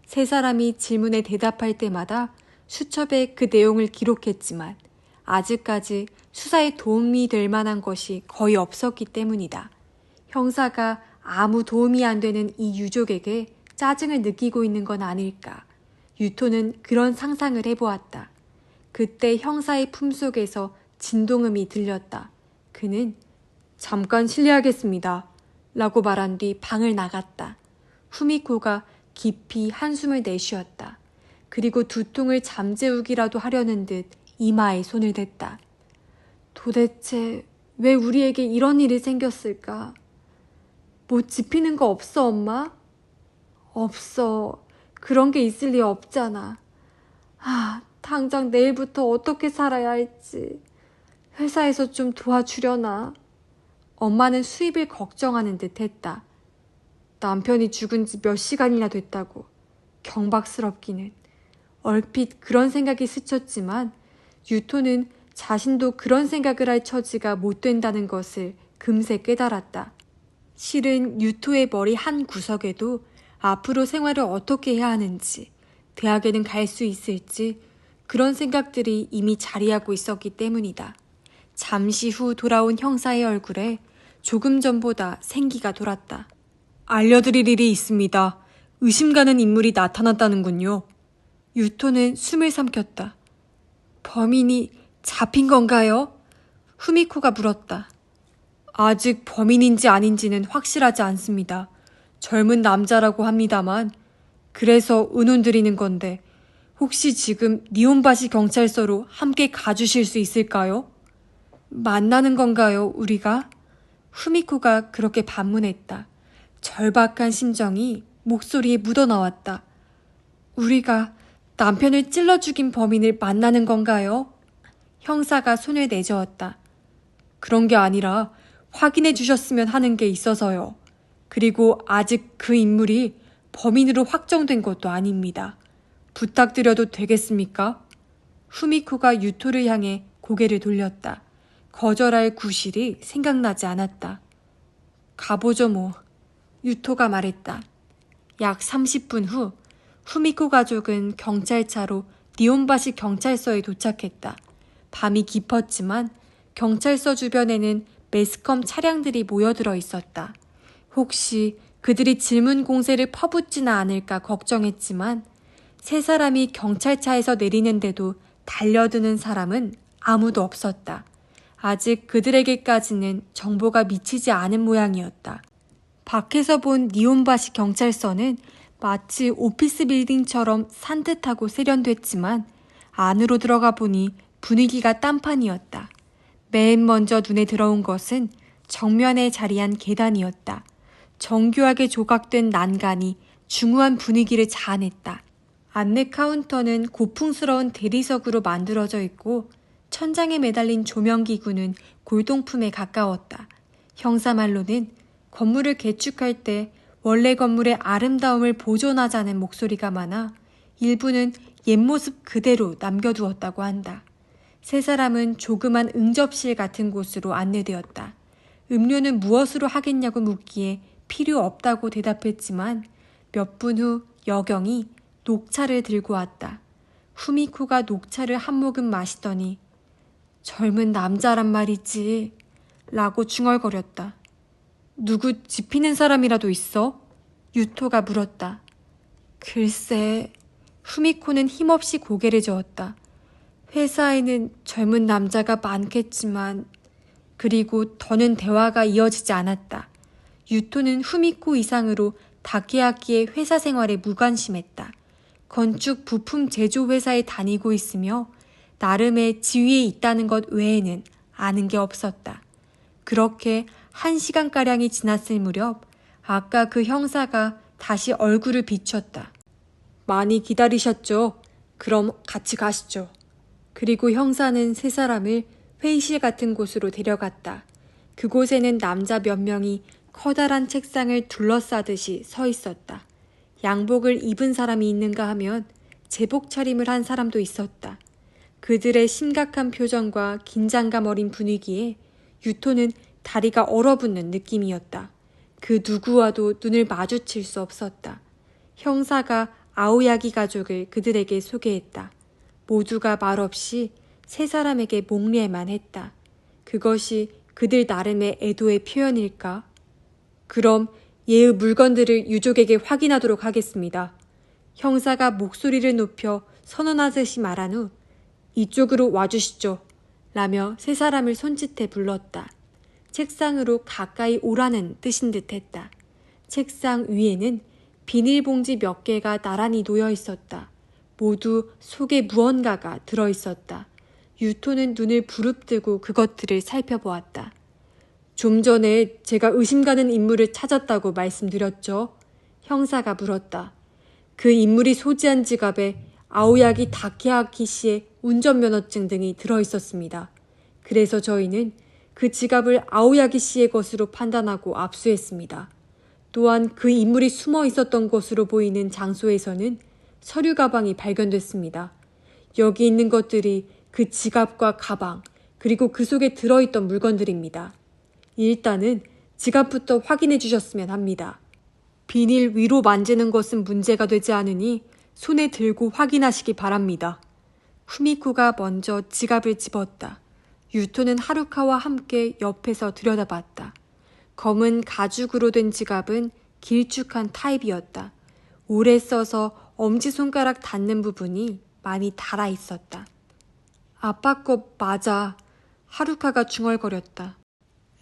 세 사람이 질문에 대답할 때마다 수첩에 그 내용을 기록했지만 아직까지 수사에 도움이 될 만한 것이 거의 없었기 때문이다. 형사가 아무 도움이 안 되는 이 유족에게 짜증을 느끼고 있는 건 아닐까. 유토는 그런 상상을 해보았다. 그때 형사의 품속에서 진동음이 들렸다. 그는 잠깐 실례하겠습니다. 라고 말한 뒤 방을 나갔다. 후미코가 깊이 한숨을 내쉬었다. 그리고 두통을 잠재우기라도 하려는 듯 이마에 손을 댔다. 도대체 왜 우리에게 이런 일이 생겼을까? 뭐 짚히는 거 없어, 엄마? 없어. 그런 게 있을 리 없잖아. 당장 내일부터 어떻게 살아야 할지. 회사에서 좀 도와주려나? 엄마는 수입을 걱정하는 듯 했다. 남편이 죽은 지 몇 시간이나 됐다고. 경박스럽기는. 얼핏 그런 생각이 스쳤지만 유토는 자신도 그런 생각을 할 처지가 못 된다는 것을 금세 깨달았다. 실은 유토의 머리 한 구석에도 앞으로 생활을 어떻게 해야 하는지, 대학에는 갈 수 있을지 그런 생각들이 이미 자리하고 있었기 때문이다. 잠시 후 돌아온 형사의 얼굴에 조금 전보다 생기가 돌았다. 알려드릴 일이 있습니다. 의심가는 인물이 나타났다는군요. 유토는 숨을 삼켰다. 범인이 잡힌 건가요? 후미코가 물었다. 아직 범인인지 아닌지는 확실하지 않습니다. 젊은 남자라고 합니다만 그래서 의논 드리는 건데 혹시 지금 니온바시 경찰서로 함께 가주실 수 있을까요? 만나는 건가요, 우리가? 후미코가 그렇게 반문했다. 절박한 심정이 목소리에 묻어나왔다. 우리가 남편을 찔러 죽인 범인을 만나는 건가요? 형사가 손을 내저었다. 그런 게 아니라 확인해 주셨으면 하는 게 있어서요. 그리고 아직 그 인물이 범인으로 확정된 것도 아닙니다. 부탁드려도 되겠습니까? 후미코가 유토를 향해 고개를 돌렸다. 거절할 구실이 생각나지 않았다. 가보죠 뭐. 유토가 말했다. 약 30분 후 후미코 가족은 경찰차로 니온바시 경찰서에 도착했다. 밤이 깊었지만 경찰서 주변에는 매스컴 차량들이 모여들어 있었다. 혹시 그들이 질문 공세를 퍼붓지는 않을까 걱정했지만 세 사람이 경찰차에서 내리는데도 달려드는 사람은 아무도 없었다. 아직 그들에게까지는 정보가 미치지 않은 모양이었다. 밖에서 본 니온바시 경찰서는 마치 오피스 빌딩처럼 산뜻하고 세련됐지만 안으로 들어가 보니 분위기가 딴판이었다. 맨 먼저 눈에 들어온 것은 정면에 자리한 계단이었다. 정교하게 조각된 난간이 중후한 분위기를 자아냈다. 안내 카운터는 고풍스러운 대리석으로 만들어져 있고 천장에 매달린 조명기구는 골동품에 가까웠다. 형사말로는 건물을 개축할 때 원래 건물의 아름다움을 보존하자는 목소리가 많아 일부는 옛 모습 그대로 남겨두었다고 한다. 세 사람은 조그만 응접실 같은 곳으로 안내되었다. 음료는 무엇으로 하겠냐고 묻기에 필요 없다고 대답했지만 몇 분 후 여경이 녹차를 들고 왔다. 후미코가 녹차를 한 모금 마시더니 젊은 남자란 말이지 라고 중얼거렸다. 누구 지피는 사람이라도 있어? 유토가 물었다. 글쎄, 후미코는 힘없이 고개를 저었다. 회사에는 젊은 남자가 많겠지만 그리고 더는 대화가 이어지지 않았다. 유토는 후미코 이상으로 다케야키의 회사 생활에 무관심했다. 건축 부품 제조 회사에 다니고 있으며 나름의 지위에 있다는 것 외에는 아는 게 없었다. 그렇게 1시간가량이 지났을 무렵 아까 그 형사가 다시 얼굴을 비췄다. 많이 기다리셨죠? 그럼 같이 가시죠. 그리고 형사는 세 사람을 회의실 같은 곳으로 데려갔다. 그곳에는 남자 몇 명이 커다란 책상을 둘러싸듯이 서 있었다. 양복을 입은 사람이 있는가 하면 제복 차림을 한 사람도 있었다. 그들의 심각한 표정과 긴장감 어린 분위기에 유토는 다리가 얼어붙는 느낌이었다. 그 누구와도 눈을 마주칠 수 없었다. 형사가 아오야기 가족을 그들에게 소개했다. 모두가 말없이 세 사람에게 목례만 했다. 그것이 그들 나름의 애도의 표현일까? 그럼 예의 물건들을 유족에게 확인하도록 하겠습니다. 형사가 목소리를 높여 선언하듯이 말한 후 이쪽으로 와주시죠. 라며 세 사람을 손짓해 불렀다. 책상으로 가까이 오라는 뜻인 듯 했다. 책상 위에는 비닐봉지 몇 개가 나란히 놓여 있었다. 모두 속에 무언가가 들어있었다. 유토는 눈을 부릅뜨고 그것들을 살펴보았다. 좀 전에 제가 의심가는 인물을 찾았다고 말씀드렸죠? 형사가 물었다. 그 인물이 소지한 지갑에 아오야기 다케야키 씨의 운전면허증 등이 들어있었습니다. 그래서 저희는 그 지갑을 아오야기 씨의 것으로 판단하고 압수했습니다. 또한 그 인물이 숨어 있었던 것으로 보이는 장소에서는 서류 가방이 발견됐습니다. 여기 있는 것들이 그 지갑과 가방, 그리고 그 속에 들어있던 물건들입니다. 일단은 지갑부터 확인해 주셨으면 합니다. 비닐 위로 만지는 것은 문제가 되지 않으니 손에 들고 확인하시기 바랍니다. 후미코가 먼저 지갑을 집었다. 유토는 하루카와 함께 옆에서 들여다봤다. 검은 가죽으로 된 지갑은 길쭉한 타입이었다. 오래 써서 엄지손가락 닿는 부분이 많이 닳아 있었다. 아빠 거 맞아. 하루카가 중얼거렸다.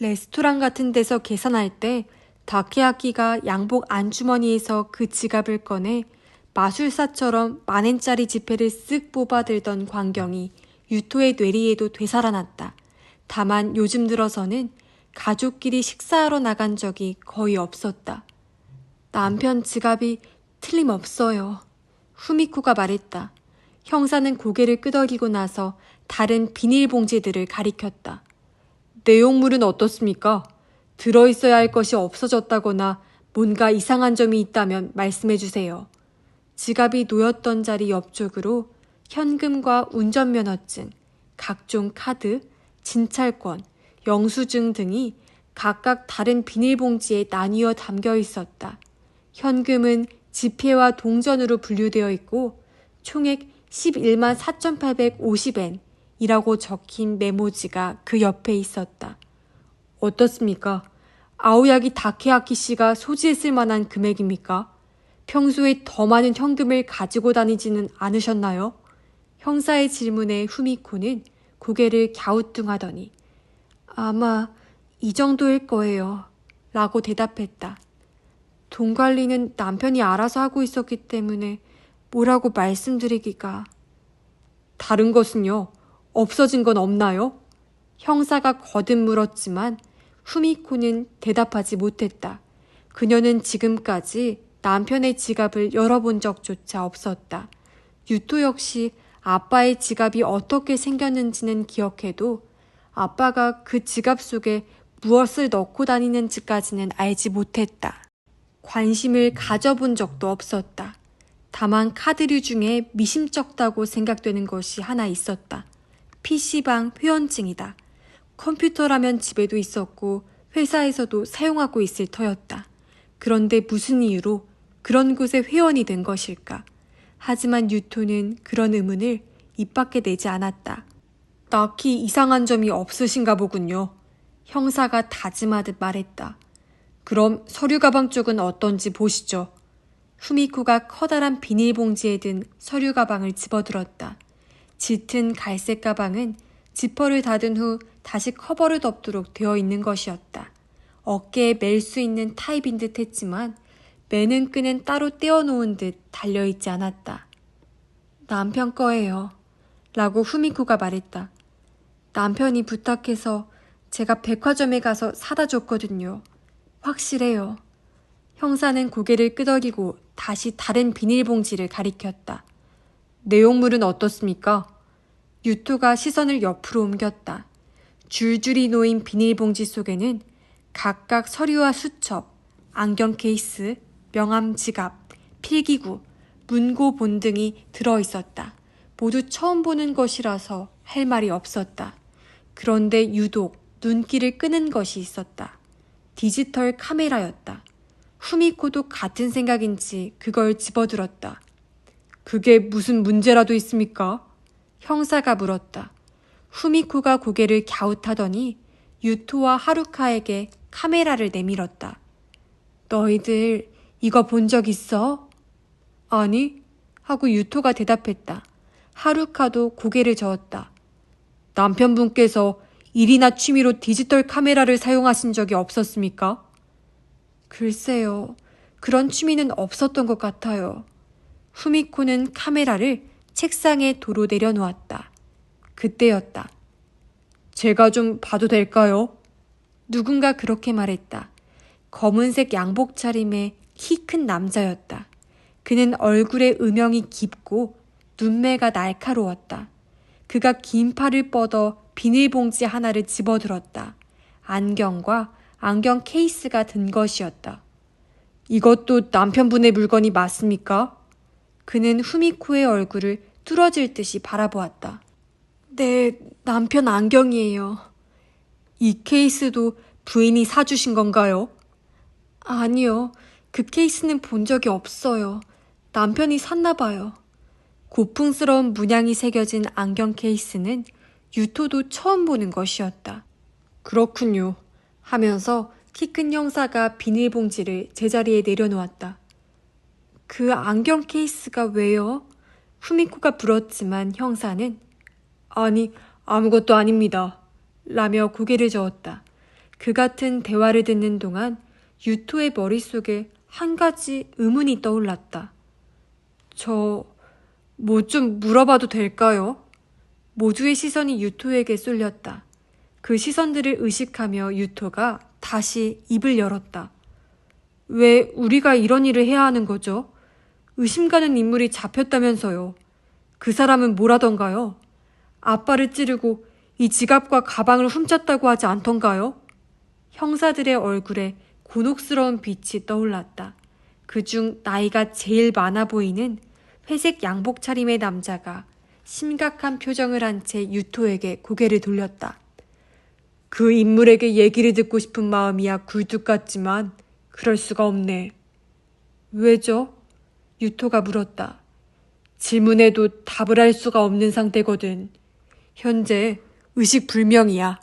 레스토랑 같은 데서 계산할 때 다케야키가 양복 안주머니에서 그 지갑을 꺼내 마술사처럼 만엔짜리 지폐를 쓱 뽑아들던 광경이 유토의 뇌리에도 되살아났다. 다만 요즘 들어서는 가족끼리 식사하러 나간 적이 거의 없었다. 남편 지갑이 틀림없어요. 후미코가 말했다. 형사는 고개를 끄덕이고 나서 다른 비닐봉지들을 가리켰다. 내용물은 어떻습니까? 들어있어야 할 것이 없어졌다거나 뭔가 이상한 점이 있다면 말씀해 주세요. 지갑이 놓였던 자리 옆쪽으로 현금과 운전면허증, 각종 카드, 진찰권, 영수증 등이 각각 다른 비닐봉지에 나뉘어 담겨 있었다. 현금은 지폐와 동전으로 분류되어 있고 총액 11만 4,850엔 이라고 적힌 메모지가 그 옆에 있었다. 어떻습니까? 아오야기 다케아키 씨가 소지했을 만한 금액입니까? 평소에 더 많은 현금을 가지고 다니지는 않으셨나요? 형사의 질문에 후미코는 고개를 갸우뚱하더니 아마 이 정도일 거예요. 라고 대답했다. 돈 관리는 남편이 알아서 하고 있었기 때문에 뭐라고 말씀드리기가. 다른 것은요? 없어진 건 없나요? 형사가 거듭 물었지만 후미코는 대답하지 못했다. 그녀는 지금까지 남편의 지갑을 열어본 적조차 없었다. 유토 역시 아빠의 지갑이 어떻게 생겼는지는 기억해도 아빠가 그 지갑 속에 무엇을 넣고 다니는지까지는 알지 못했다. 관심을 가져본 적도 없었다. 다만 카드류 중에 미심쩍다고 생각되는 것이 하나 있었다. PC방 회원증이다. 컴퓨터라면 집에도 있었고 회사에서도 사용하고 있을 터였다. 그런데 무슨 이유로 그런 곳에 회원이 된 것일까? 하지만 유토는 그런 의문을 입 밖에 내지 않았다. 딱히 이상한 점이 없으신가 보군요. 형사가 다짐하듯 말했다. 그럼 서류 가방 쪽은 어떤지 보시죠. 후미코가 커다란 비닐봉지에 든 서류 가방을 집어들었다. 짙은 갈색 가방은 지퍼를 닫은 후 다시 커버를 덮도록 되어 있는 것이었다. 어깨에 멜 수 있는 타입인 듯 했지만 매는 끈은 따로 떼어놓은 듯 달려있지 않았다. 남편 거예요. 라고 후미코가 말했다. 남편이 부탁해서 제가 백화점에 가서 사다 줬거든요. 확실해요. 형사는 고개를 끄덕이고 다시 다른 비닐봉지를 가리켰다. 내용물은 어떻습니까? 유토가 시선을 옆으로 옮겼다. 줄줄이 놓인 비닐봉지 속에는 각각 서류와 수첩, 안경 케이스, 명함 지갑, 필기구, 문고본 등이 들어있었다. 모두 처음 보는 것이라서 할 말이 없었다. 그런데 유독 눈길을 끄는 것이 있었다. 디지털 카메라였다. 후미코도 같은 생각인지 그걸 집어들었다. 그게 무슨 문제라도 있습니까? 형사가 물었다. 후미코가 고개를 갸웃하더니 유토와 하루카에게 카메라를 내밀었다. 너희들 이거 본 적 있어? 아니? 하고 유토가 대답했다. 하루카도 고개를 저었다. 남편분께서 일이나 취미로 디지털 카메라를 사용하신 적이 없었습니까? 글쎄요. 그런 취미는 없었던 것 같아요. 후미코는 카메라를 책상에 도로 내려놓았다. 그때였다. 제가 좀 봐도 될까요? 누군가 그렇게 말했다. 검은색 양복 차림의 키 큰 남자였다. 그는 얼굴에 음영이 깊고 눈매가 날카로웠다. 그가 긴 팔을 뻗어 비닐봉지 하나를 집어들었다. 안경과 안경 케이스가 든 것이었다. 이것도 남편분의 물건이 맞습니까? 그는 후미코의 얼굴을 뚫어질 듯이 바라보았다. 네, 남편 안경이에요. 이 케이스도 부인이 사주신 건가요? 아니요. 그 케이스는 본 적이 없어요. 남편이 샀나 봐요. 고풍스러운 문양이 새겨진 안경 케이스는 유토도 처음 보는 것이었다. 그렇군요. 하면서 키 큰 형사가 비닐봉지를 제자리에 내려놓았다. 그 안경 케이스가 왜요? 후미코가 물었지만 형사는 아니, 아무것도 아닙니다. 라며 고개를 저었다. 그 같은 대화를 듣는 동안 유토의 머릿속에 한 가지 의문이 떠올랐다. 뭐 좀 물어봐도 될까요? 모두의 시선이 유토에게 쏠렸다. 그 시선들을 의식하며 유토가 다시 입을 열었다. 왜 우리가 이런 일을 해야 하는 거죠? 의심 가는 인물이 잡혔다면서요. 그 사람은 뭐라던가요? 아빠를 찌르고 이 지갑과 가방을 훔쳤다고 하지 않던가요? 형사들의 얼굴에 곤혹스러운 빛이 떠올랐다. 그중 나이가 제일 많아 보이는 회색 양복 차림의 남자가 심각한 표정을 한 채 유토에게 고개를 돌렸다. 그 인물에게 얘기를 듣고 싶은 마음이야 굴뚝 같지만 그럴 수가 없네. 왜죠? 유토가 물었다. 질문에도 답을 할 수가 없는 상태거든. 현재 의식불명이야.